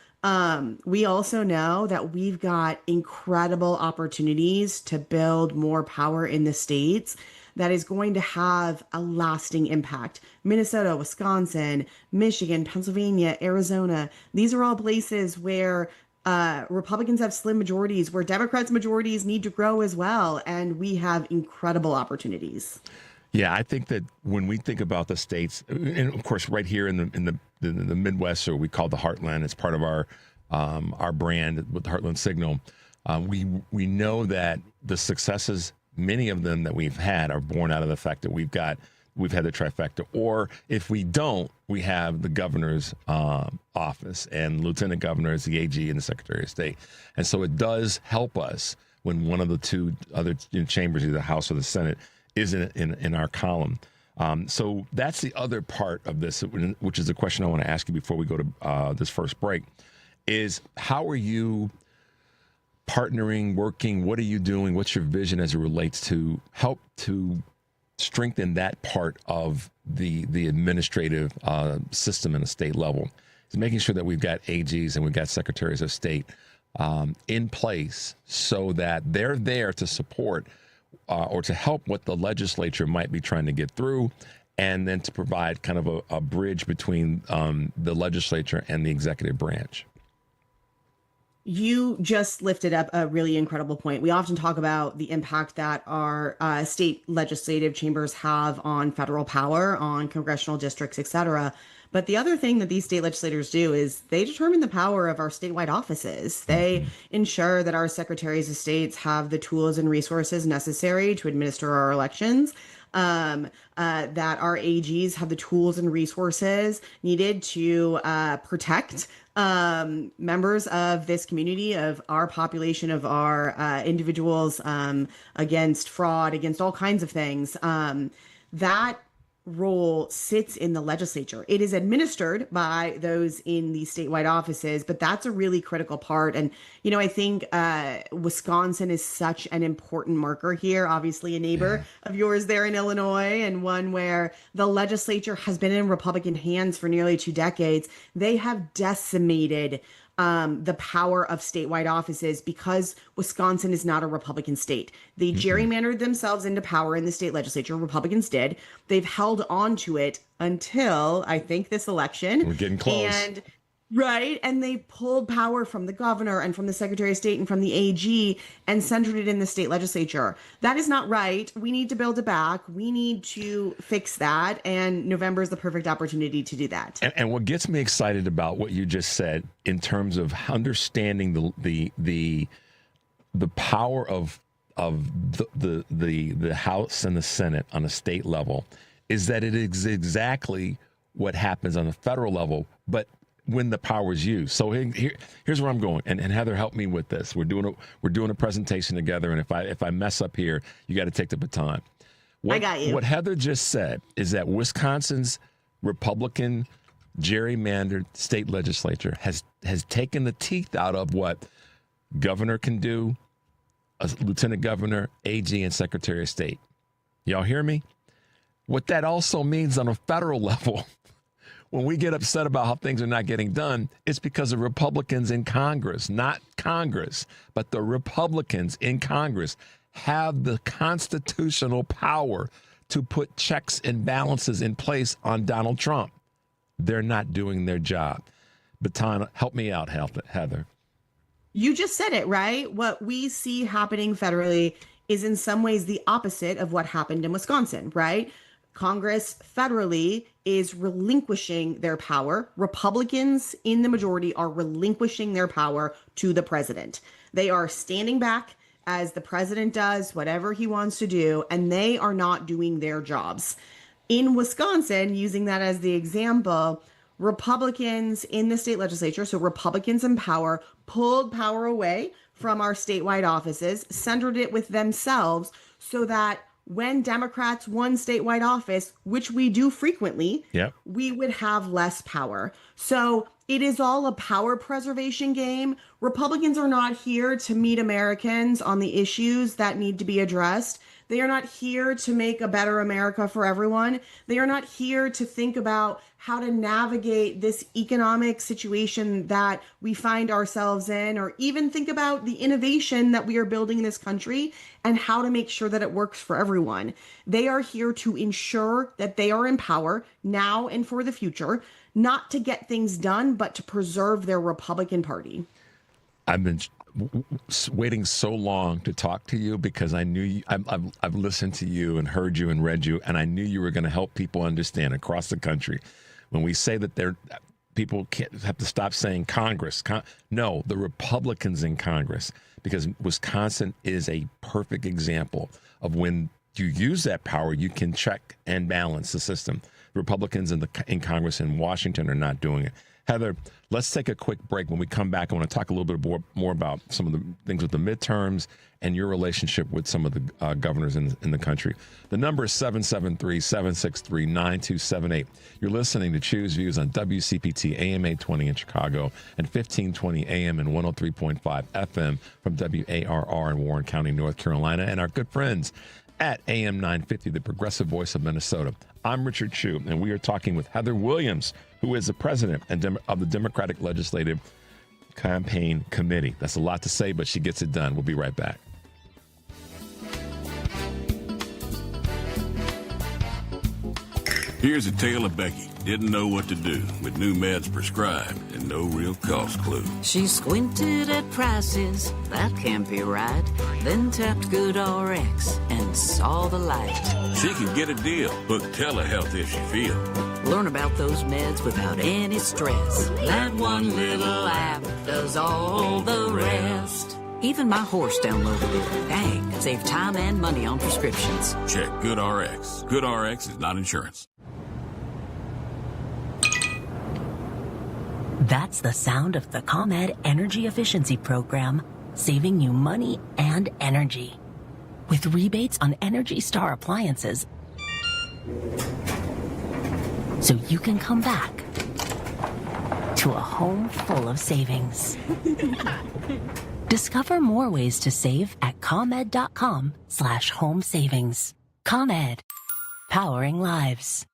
We also know that we've got incredible opportunities to build more power in the states that is going to have a lasting impact. Minnesota, Wisconsin, Michigan, Pennsylvania, Arizona, these are all places where Republicans have slim majorities, where Democrats' majorities need to grow as well. And we have incredible opportunities. Yeah, I think that when we think about the states, and of course, right here in the Midwest, or we call the Heartland, it's part of our brand with the Heartland Signal. We know that the successes, many of them that we've had, are born out of the fact that we've had the trifecta, or if we don't, we have the governor's office and lieutenant governors, the AG, and the Secretary of State. And so it does help us when one of the two other chambers, either the House or the Senate, is in our column. So that's the other part of this, which is the question I want to ask you before we go to this first break, is how are you partnering, working? What are you doing? What's your vision as it relates to help to strengthen that part of the administrative system in the state level? Is making sure that we've got AGs and we've got secretaries of state in place so that they're there to support or to help what the legislature might be trying to get through, and then to provide kind of a bridge between the legislature and the executive branch. You just lifted up a really incredible point. We often talk about the impact that our state legislative chambers have on federal power, on congressional districts, et cetera. But the other thing that these state legislators do is they determine the power of our statewide offices. They ensure that our secretaries of states have the tools and resources necessary to administer our elections, that our AGs have the tools and resources needed to protect members of this community, of our population, of our individuals against fraud, against all kinds of things. That role sits in the legislature. It is administered by those in the statewide offices, but that's a really critical part. And, I think Wisconsin is such an important marker here, obviously a neighbor of yours there in Illinois, and one where the legislature has been in Republican hands for nearly 2 decades. They have decimated the power of statewide offices because Wisconsin is not a Republican state. They gerrymandered themselves into power in the state legislature. Republicans did. They've held on to it until, I think, this election. We're getting close. And they pulled power from the governor and from the Secretary of State and from the AG and centered it in the state legislature. That is not right. We need to build it back. We need to fix that. And November is the perfect opportunity to do that. And what gets me excited about what you just said in terms of understanding the power of the House and the Senate on a state level is that it is exactly what happens on the federal level, but when the power is used. So here's where I'm going, and Heather, help me with this. We're doing a presentation together, and if I mess up here, you got to take the baton. I got you. What Heather just said is that Wisconsin's Republican gerrymandered state legislature has taken the teeth out of what governor can do, a lieutenant governor, AG, and Secretary of State. Y'all hear me? What that also means on a federal level, when we get upset about how things are not getting done, it's because of Republicans in Congress, not Congress, but the Republicans in Congress have the constitutional power to put checks and balances in place on Donald Trump. They're not doing their job. Baton, help me out, Heather. You just said it, right? What we see happening federally is in some ways the opposite of what happened in Wisconsin, right? Congress federally is relinquishing their power. Republicans in the majority are relinquishing their power to the president. They are standing back as the president does whatever he wants to do, and they are not doing their jobs. In Wisconsin, using that as the example, Republicans in the state legislature, so Republicans in power, pulled power away from our statewide offices, centered it with themselves so that when Democrats won statewide office, which we do frequently, we would have less power. So it is all a power preservation game. Republicans are not here to meet Americans on the issues that need to be addressed. They are not here to make a better America for everyone. They are not here to think about how to navigate this economic situation that we find ourselves in, or even think about the innovation that we are building in this country and how to make sure that it works for everyone. They are here to ensure that they are in power now and for the future, not to get things done, but to preserve their Republican Party. I've been waiting so long to talk to you because I knew you, I've listened to you and heard you and read you, and I knew you were going to help people understand across the country. When we say that people can't have to stop saying Congress. No, the Republicans in Congress, because Wisconsin is a perfect example of when you use that power, you can check and balance the system. The Republicans in Congress in Washington are not doing it. Heather, let's take a quick break. When we come back, I want to talk a little bit more about some of the things with the midterms and your relationship with some of the governors in the country. The number is 773-763-9278. You're listening to Choose Views on WCPT AM 820 in Chicago and 1520 AM and 103.5 FM from WARR in Warren County, North Carolina, and our good friends at AM 950, the progressive voice of Minnesota. I'm Richard Chu, and we are talking with Heather Williams, who is the president of the Democratic Legislative Campaign Committee. That's a lot to say, but she gets it done. We'll be right back. Here's a tale of Becky. Didn't know what to do with new meds prescribed and no real cost clue. She squinted at prices, that can't be right. Then tapped GoodRx and saw the light. She can get a deal. Book telehealth if she feel. Learn about those meds without any stress. That one little app does all the rest. Even my horse downloaded it. Dang, save time and money on prescriptions. Check GoodRx. GoodRx is not insurance. That's the sound of the ComEd Energy Efficiency Program, saving you money and energy. With rebates on Energy Star appliances, so you can come back to a home full of savings. Discover more ways to save at ComEd.com/home savings. ComEd, powering lives.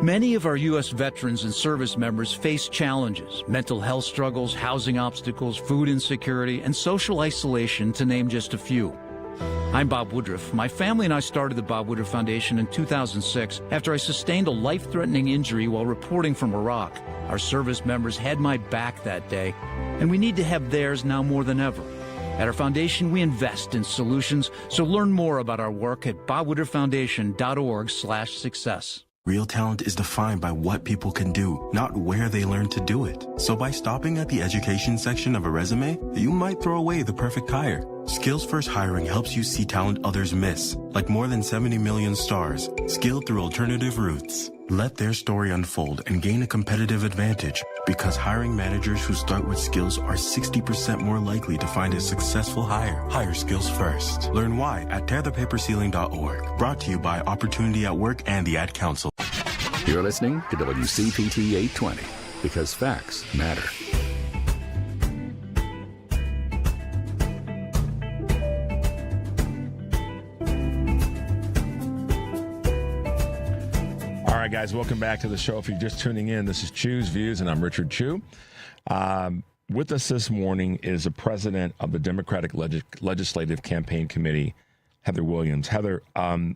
Many of our U.S. veterans and service members face challenges, mental health struggles, housing obstacles, food insecurity, and social isolation, to name just a few. I'm Bob Woodruff. My family and I started the Bob Woodruff Foundation in 2006 after I sustained a life-threatening injury while reporting from Iraq. Our service members had my back that day, and we need to have theirs now more than ever. At our foundation, we invest in solutions, so learn more about our work at bobwoodrufffoundation.org/success. Real talent is defined by what people can do, not where they learn to do it. So by stopping at the education section of a resume, you might throw away the perfect hire. Skills First Hiring helps you see talent others miss, like more than 70 million stars, skilled through alternative routes. Let their story unfold and gain a competitive advantage, because hiring managers who start with skills are 60% more likely to find a successful hire. Hire skills first. Learn why at tearthepaperceiling.org. Brought to you by Opportunity at Work and the Ad Council. You're listening to WCPT 820, because facts matter. All right, guys, welcome back to the show. If you're just tuning in, this is Choose Views, and I'm Richard Chu. With us this morning is the president of the Democratic Legislative Campaign Committee, Heather Williams. Heather,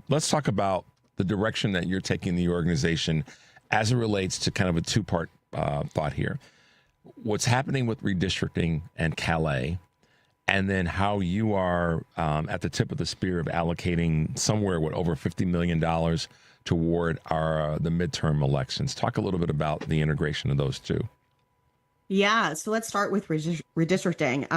let's talk about the direction that you're taking the organization as it relates to kind of a two-part thought here. What's happening with redistricting and Calais, and then how you are at the tip of the spear of allocating somewhere, over $50 million toward the midterm elections. Talk a little bit about the integration of those two. Yeah, so let's start with redistricting.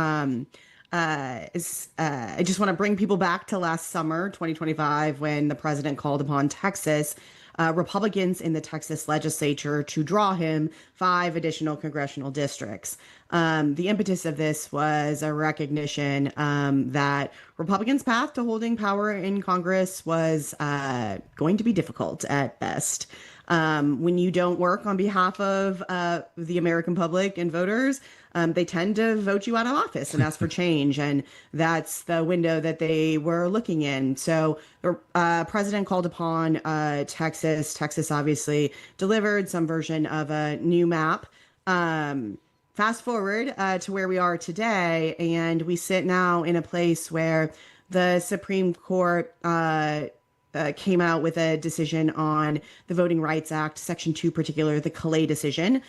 I just want to bring people back to last summer, 2025, when the president called upon Texas Republicans in the Texas legislature to draw him 5 additional congressional districts. The impetus of this was a recognition that Republicans' path to holding power in Congress was going to be difficult at best. When you don't work on behalf of the American public and voters, they tend to vote you out of office and ask for change. And that's the window that they were looking in. So the president called upon Texas. Texas obviously delivered some version of a new map. Fast forward to where we are today, and we sit now in a place where the Supreme Court came out with a decision on the Voting Rights Act, Section 2 particular, the Colette decision,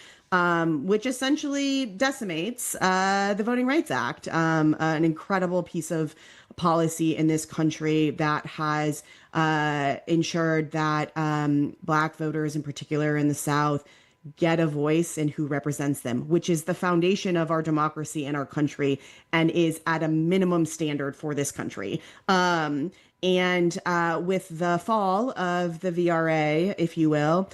which essentially decimates the Voting Rights Act, an incredible piece of policy in this country that has ensured that Black voters in particular in the South get a voice in who represents them, which is the foundation of our democracy and our country and is at a minimum standard for this country. And with the fall of the VRA, if you will,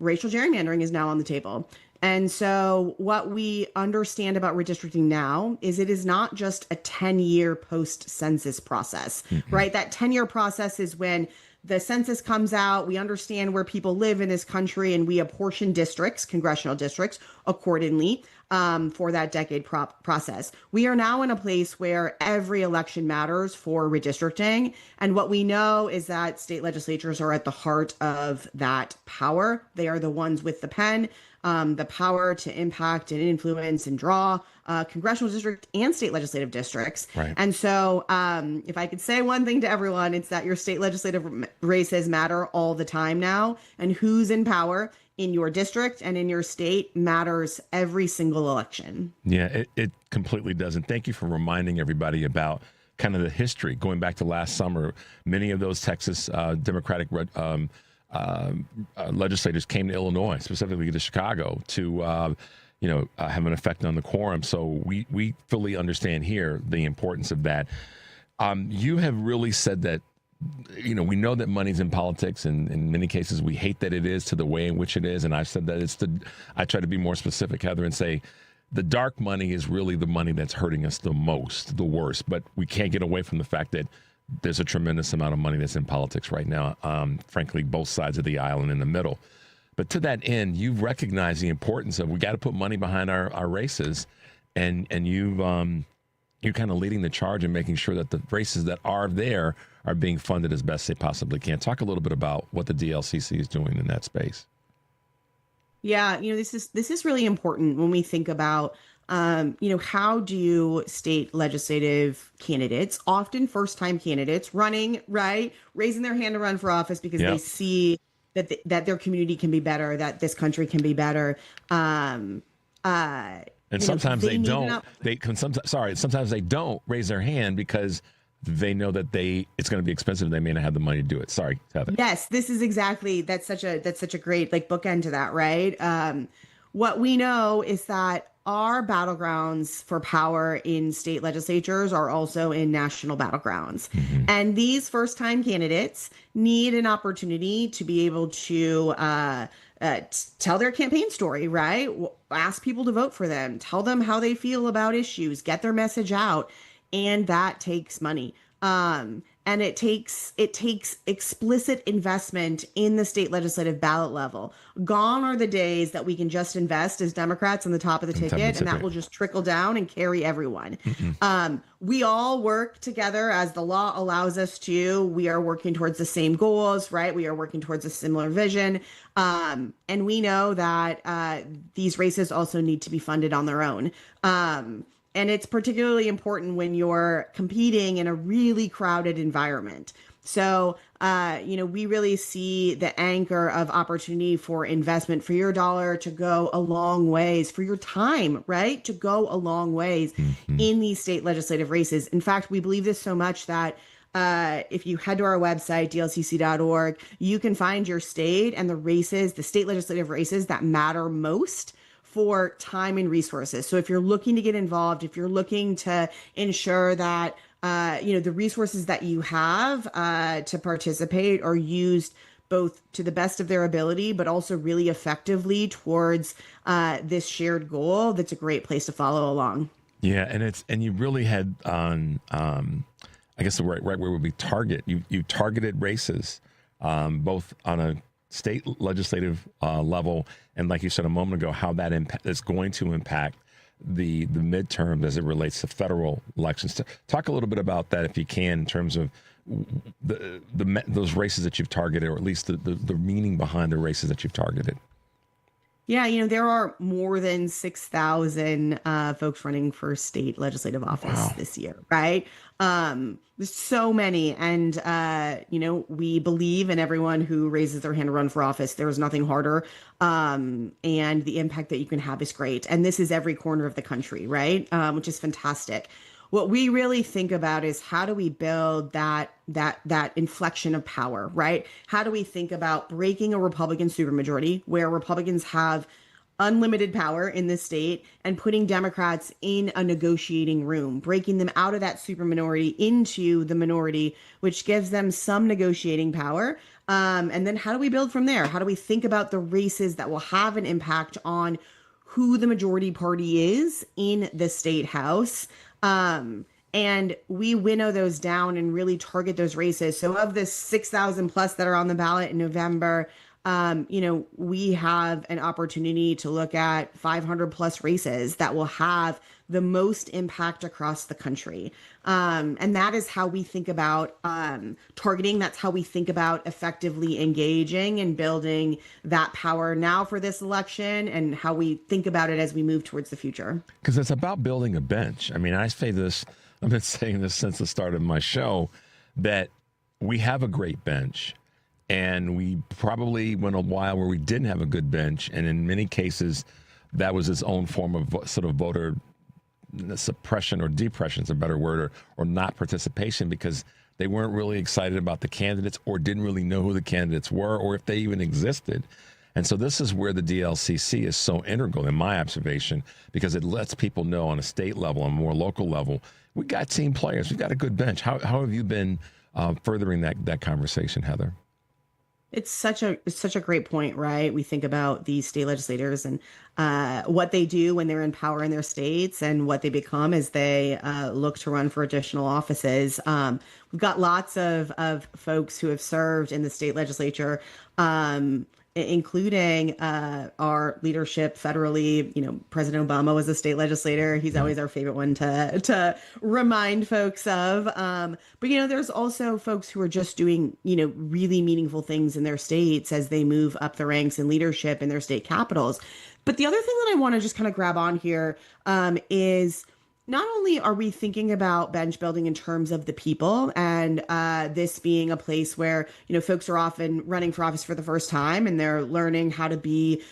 racial gerrymandering is now on the table. And so what we understand about redistricting now is it is not just a 10-year post-census process, right? That 10-year process is when the census comes out, we understand where people live in this country, and we apportion districts, congressional districts, accordingly for that decade process. We are now in a place where every election matters for redistricting. And what we know is that state legislatures are at the heart of that power. They are the ones with the pen, the power to impact and influence and draw congressional district and state legislative districts. Right. And so if I could say one thing to everyone, it's that your state legislative races matter all the time now, and who's in power in your district and in your state matters every single election. Yeah, it completely does. And thank you for reminding everybody about kind of the history going back to last summer. Many of those Texas Democratic legislators came to Illinois, specifically to Chicago, to have an effect on the quorum. So we fully understand here the importance of that. You have really said that, we know that money's in politics, and in many cases we hate that it is to the way in which it is. And I've said that I try to be more specific, Heather, and say the dark money is really the money that's hurting us the most, the worst. But we can't get away from the fact that there's a tremendous amount of money that's in politics right now, frankly, both sides of the aisle and in the middle. But to that end, you've recognized the importance of we got to put money behind our races, and you're kind of leading the charge and making sure that the races that are there are being funded as best they possibly can. Talk a little bit about what the DLCC is doing in that space. Yeah, this is really important when we think about how do state legislative candidates, often first-time candidates, running, right, raising their hand to run for office because they see that their community can be better, that this country can be better. And sometimes they don't. Sometimes they don't raise their hand because they know that it's going to be expensive. They may not have the money to do it. Sorry, Heather. Yes, this is exactly. That's such a great bookend to that, right? What we know is that our battlegrounds for power in state legislatures are also in national battlegrounds. Mm-hmm. And these first-time candidates need an opportunity to be able to tell their campaign story, right? Ask people to vote for them, tell them how they feel about issues, get their message out. And that takes money. And it takes explicit investment in the state legislative ballot level. Gone are the days that we can just invest as Democrats on the top of the ticket, and that will just trickle down and carry everyone. Mm-hmm. We all work together as the law allows us to. We are working towards the same goals, right? We are working towards a similar vision. And we know that these races also need to be funded on their own. And it's particularly important when you're competing in a really crowded environment. So, we really see the anchor of opportunity for investment for your dollar to go a long ways, for your time, right, to go a long ways in these state legislative races. In fact, we believe this so much that if you head to our website, dlcc.org, you can find your state and the state legislative races that matter most for time and resources. So if you're looking to get involved, if you're looking to ensure that, the resources that you have to participate are used both to the best of their ability, but also really effectively towards this shared goal, that's a great place to follow along. Yeah, and you really had on, I guess the right word would be target. You targeted races, both on a state legislative level, and like you said a moment ago, how that is going to impact the midterms as it relates to federal elections. Talk a little bit about that, if you can, in terms of those races that you've targeted, or at least the meaning behind the races that you've targeted. Yeah, there are more than 6,000 folks running for state legislative office this year, right? There's so many. And, we believe in everyone who raises their hand to run for office. There is nothing harder. And the impact that you can have is great. And this is every corner of the country, right? Which is fantastic. What we really think about is how do we build that inflection of power, right? How do we think about breaking a Republican supermajority where Republicans have unlimited power in this state and putting Democrats in a negotiating room, breaking them out of that superminority into the minority, which gives them some negotiating power. And then how do we build from there? How do we think about the races that will have an impact on who the majority party is in the state house? And we winnow those down and really target those races. So of the 6,000 plus that are on the ballot in November, we have an opportunity to look at 500 plus races that will have the most impact across the country. And that is how we think about targeting. That's how we think about effectively engaging and building that power now for this election, and how we think about it as we move towards the future. Because it's about building a bench. I mean, I've been saying this since the start of my show, that we have a great bench. And we probably went a while where we didn't have a good bench. And in many cases, that was its own form of sort of voter suppression, or depression is a better word, or not participation, because they weren't really excited about the candidates, or didn't really know who the candidates were, or if they even existed. And so this is where the DLCC is so integral, in my observation, because it lets people know on a state level, on a more local level, we got team players, we've got a good bench. How have you been furthering that conversation, Heather? It's such a great point, right? We think about these state legislators and what they do when they're in power in their states, and what they become as they look to run for additional offices. We've got lots of folks who have served in the state legislature, including our leadership federally. President Obama was a state legislator. He's always our favorite one to remind folks of. But there's also folks who are just doing, really meaningful things in their states as they move up the ranks in leadership in their state capitals. But the other thing that I want to just kind of grab on here is, not only are we thinking about bench building in terms of the people, and this being a place where, folks are often running for office for the first time and they're learning how to be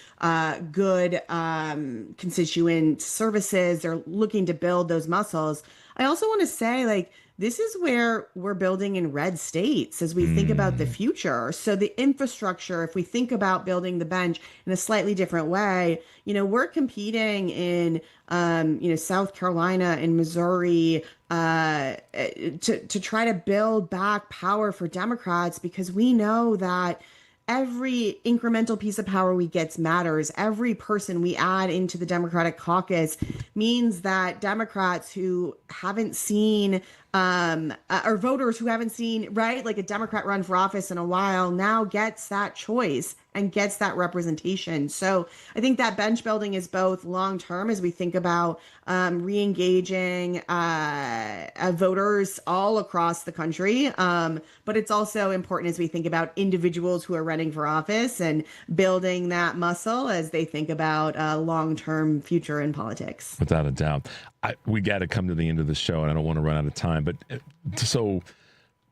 good constituent services. They're looking to build those muscles. I also want to say, this is where we're building in red states as we think about the future. So the infrastructure, if we think about building the bench in a slightly different way, we're competing in, South Carolina and Missouri to try to build back power for Democrats, because we know that every incremental piece of power we get matters. Every person we add into the Democratic caucus means that Democrats who haven't seen, or voters who haven't seen, right, a Democrat run for office in a while, now gets that choice and gets that representation. So I think that bench building is both long-term as we think about re-engaging voters all across the country. But it's also important as we think about individuals who are running for office and building that muscle as they think about a long-term future in politics. Without a doubt. We got to come to the end of the show, and I don't want to run out of time. But so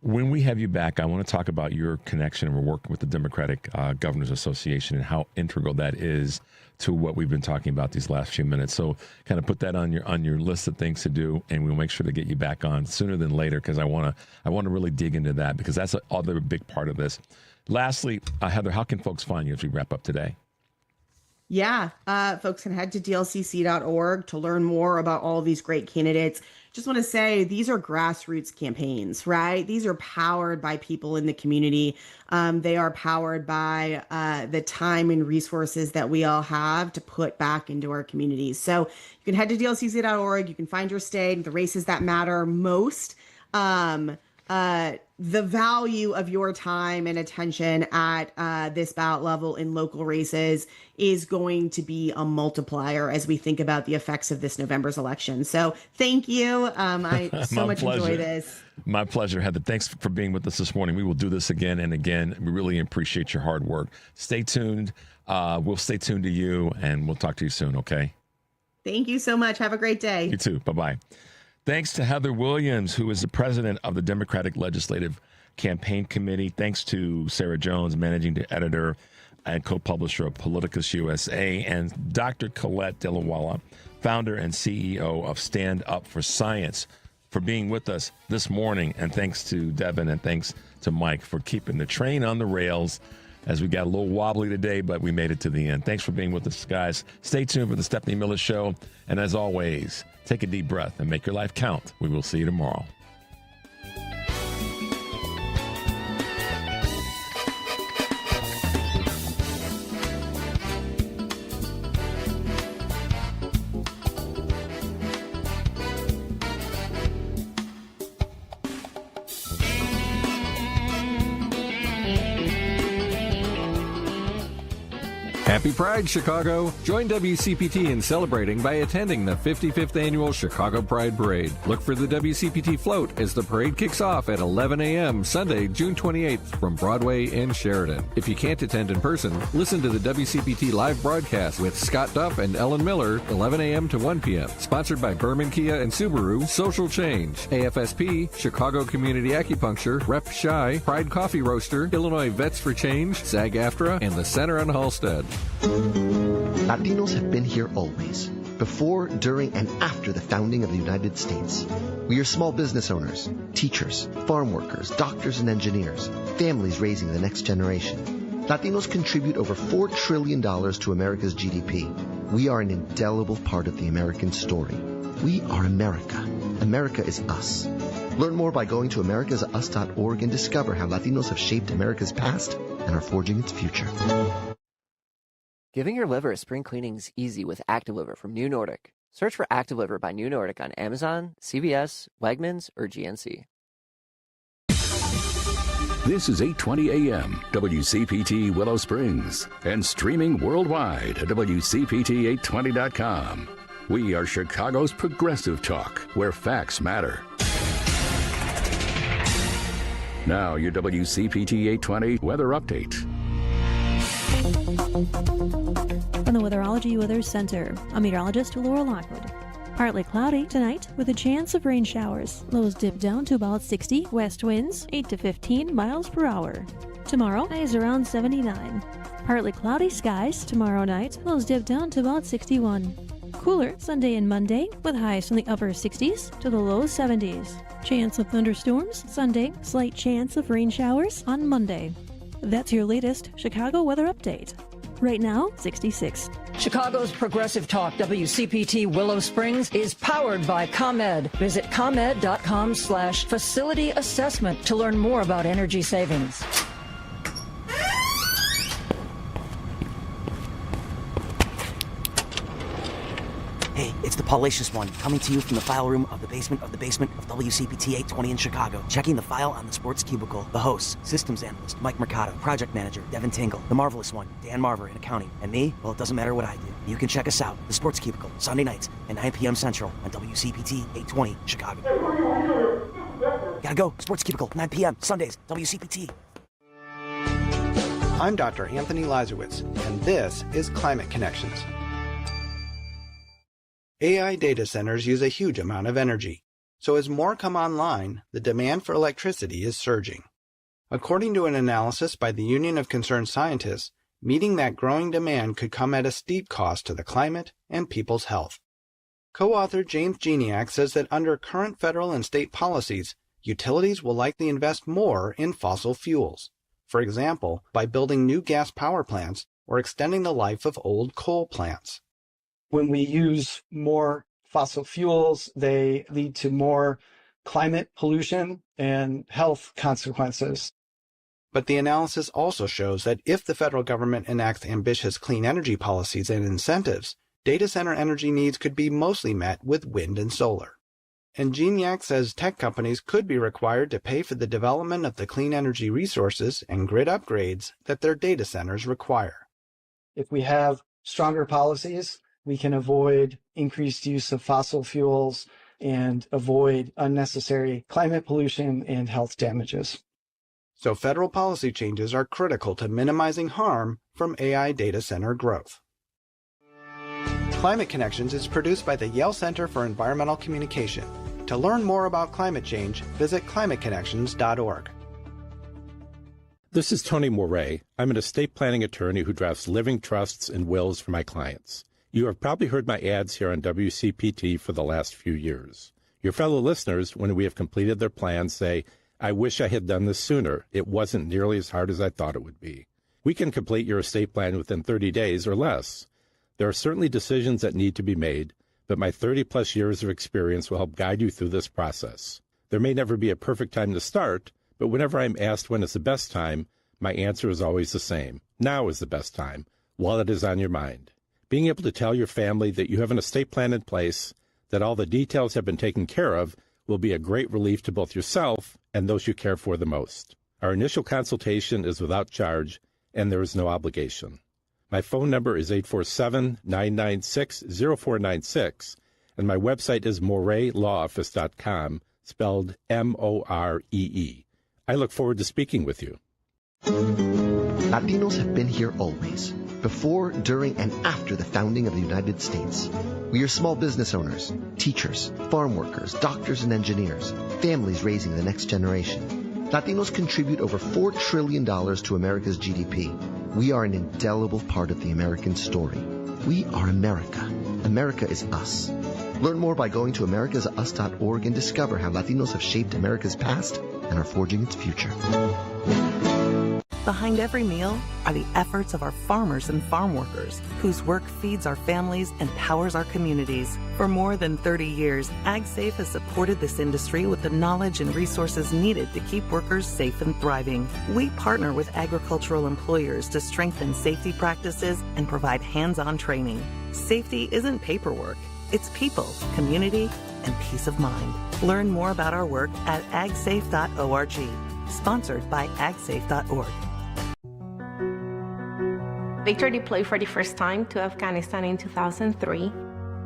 when we have you back, I want to talk about your connection and work with the Democratic Governors Association and how integral that is to what we've been talking about these last few minutes. So kind of put that on your list of things to do, and we'll make sure to get you back on sooner than later, because I want to really dig into that, because that's another big part of this. Lastly, Heather, how can folks find you as we wrap up today? Yeah, folks can head to DLCC.org to learn more about all these great candidates. Just want to say these are grassroots campaigns, right? These are powered by people in the community. They are powered by the time and resources that we all have to put back into our communities. So you can head to DLCC.org. You can find your state, the races that matter most. the value of your time and attention at this ballot level in local races is going to be a multiplier as we think about the effects of this November's election. So thank you. I so much enjoy this. My pleasure, Heather. Thanks for being with us this morning. We will do this again and again. We really appreciate your hard work. Stay tuned. We'll stay tuned to you, and we'll talk to you soon, okay? Thank you so much. Have a great day. You too. Bye-bye. Thanks to Heather Williams, who is the president of the Democratic Legislative Campaign Committee. Thanks to Sarah Jones, managing editor and co-publisher of PoliticusUSA, and Dr. Colette Delawalla, founder and CEO of Stand Up for Science, for being with us this morning. And thanks to Devin and thanks to Mike for keeping the train on the rails as we got a little wobbly today, but we made it to the end. Thanks for being with us, guys. Stay tuned for the Stephanie Miller Show. And as always, take a deep breath and make your life count. We will see you tomorrow. Happy Pride, Chicago! Join WCPT in celebrating by attending the 55th Annual Chicago Pride Parade. Look for the WCPT float as the parade kicks off at 11 a.m. Sunday, June 28th from Broadway and Sheridan. If you can't attend in person, listen to the WCPT live broadcast with Scott Duff and Ellen Miller, 11 a.m. to 1 p.m. Sponsored by Berman Kia and Subaru, Social Change, AFSP, Chicago Community Acupuncture, Rep Shy, Pride Coffee Roaster, Illinois Vets for Change, SAG-AFTRA, and the Center on Halstead. Latinos have been here always, before, during, and after the founding of the United States. We are small business owners, teachers, farm workers, doctors and engineers, families raising the next generation. Latinos contribute over $4 trillion to America's GDP. We are an indelible part of the American story. We are America. America is us. Learn more by going to americasus.org and discover how Latinos have shaped America's past and are forging its future. Giving your liver a spring cleaning is easy with ActiveLiver from New Nordic. Search for ActiveLiver by New Nordic on Amazon, CVS, Wegmans, or GNC. This is 8:20 a.m. WCPT Willow Springs and streaming worldwide at WCPT820.com. We are Chicago's progressive talk, where facts matter. Now your WCPT 820 weather update. From the Weatherology Weather Center, I'm meteorologist Laura Lockwood. Partly cloudy tonight with a chance of rain showers. Lows dip down to about 60. West winds 8 to 15 miles per hour. Tomorrow, highs around 79. Partly cloudy skies tomorrow night. Lows dip down to about 61. Cooler Sunday and Monday with highs from the upper 60s to the low 70s. Chance of thunderstorms Sunday. Slight chance of rain showers on Monday. That's your latest Chicago weather update. Right now, 66. Chicago's Progressive Talk, WCPT Willow Springs, is powered by ComEd. Visit ComEd.com/facility assessment to learn more about energy savings. Hey, it's the Paulacious One, coming to you from the file room of the basement of WCPT 820 in Chicago. Checking the file on the Sports Cubicle. The hosts, systems analyst Mike Mercado, project manager Devin Tingle, the marvelous one, Dan Marver in accounting, and me, well, it doesn't matter what I do. You can check us out, the Sports Cubicle, Sunday nights at 9 p.m. Central on WCPT 820 Chicago. Gotta go, Sports Cubicle, 9 p.m. Sundays, WCPT. I'm Dr. Anthony Lazarowitz, and this is Climate Connections. AI data centers use a huge amount of energy, so as more come online, the demand for electricity is surging. According to an analysis by the Union of Concerned Scientists, meeting that growing demand could come at a steep cost to the climate and people's health. Co-author James Geniak says that under current federal and state policies, utilities will likely invest more in fossil fuels, for example, by building new gas power plants or extending the life of old coal plants. When we use more fossil fuels, they lead to more climate pollution and health consequences. But the analysis also shows that if the federal government enacts ambitious clean energy policies and incentives, data center energy needs could be mostly met with wind and solar. And Gignac says tech companies could be required to pay for the development of the clean energy resources and grid upgrades that their data centers require. If we have stronger policies, we can avoid increased use of fossil fuels and avoid unnecessary climate pollution and health damages. So federal policy changes are critical to minimizing harm from AI data center growth. Climate Connections is produced by the Yale Center for Environmental Communication. To learn more about climate change, visit climateconnections.org. This is Tony Moret. I'm an estate planning attorney who drafts living trusts and wills for my clients. You have probably heard my ads here on WCPT for the last few years. Your fellow listeners, when we have completed their plans, say, I wish I had done this sooner. It wasn't nearly as hard as I thought it would be. We can complete your estate plan within 30 days or less. There are certainly decisions that need to be made, but my 30-plus years of experience will help guide you through this process. There may never be a perfect time to start, but whenever I'm asked when is the best time, my answer is always the same. Now is the best time, while it is on your mind. Being able to tell your family that you have an estate plan in place, that all the details have been taken care of, will be a great relief to both yourself and those you care for the most. Our initial consultation is without charge, and there is no obligation. My phone number is 847-996-0496, and my website is moretlawoffice.com, spelled M-O-R-E-E. I look forward to speaking with you. Latinos have been here always, before, during, and after the founding of the United States. We are small business owners, teachers, farm workers, doctors and engineers, families raising the next generation. Latinos contribute over $4 trillion to America's GDP. We are an indelible part of the American story. We are America. America is us. Learn more by going to americasus.org and discover how Latinos have shaped America's past and are forging its future. Behind every meal are the efforts of our farmers and farm workers, whose work feeds our families and powers our communities. For more than 30 years, AgSafe has supported this industry with the knowledge and resources needed to keep workers safe and thriving. We partner with agricultural employers to strengthen safety practices and provide hands-on training. Safety isn't paperwork. It's people, community, and peace of mind. Learn more about our work at agsafe.org. Sponsored by agsafe.org. Victor deployed for the first time to Afghanistan in 2003.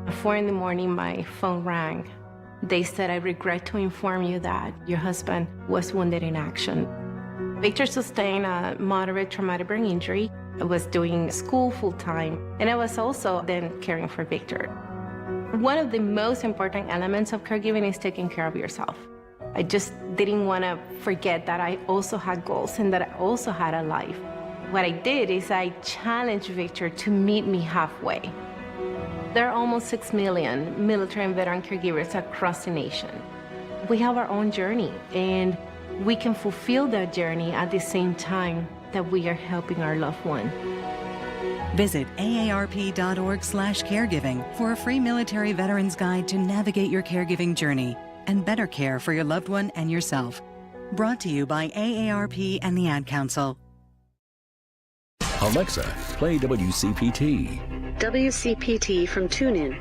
At 4 a.m, my phone rang. They said, I regret to inform you that your husband was wounded in action. Victor sustained a moderate traumatic brain injury. I was doing school full-time, and I was also then caring for Victor. One of the most important elements of caregiving is taking care of yourself. I just didn't want to forget that I also had goals and that I also had a life. What I did is I challenged Victor to meet me halfway. There are almost 6 million military and veteran caregivers across the nation. We have our own journey, and we can fulfill that journey at the same time that we are helping our loved one. Visit aarp.org/caregiving for a free military veterans guide to navigate your caregiving journey and better care for your loved one and yourself. Brought to you by AARP and the Ad Council. Alexa, play WCPT. WCPT from TuneIn.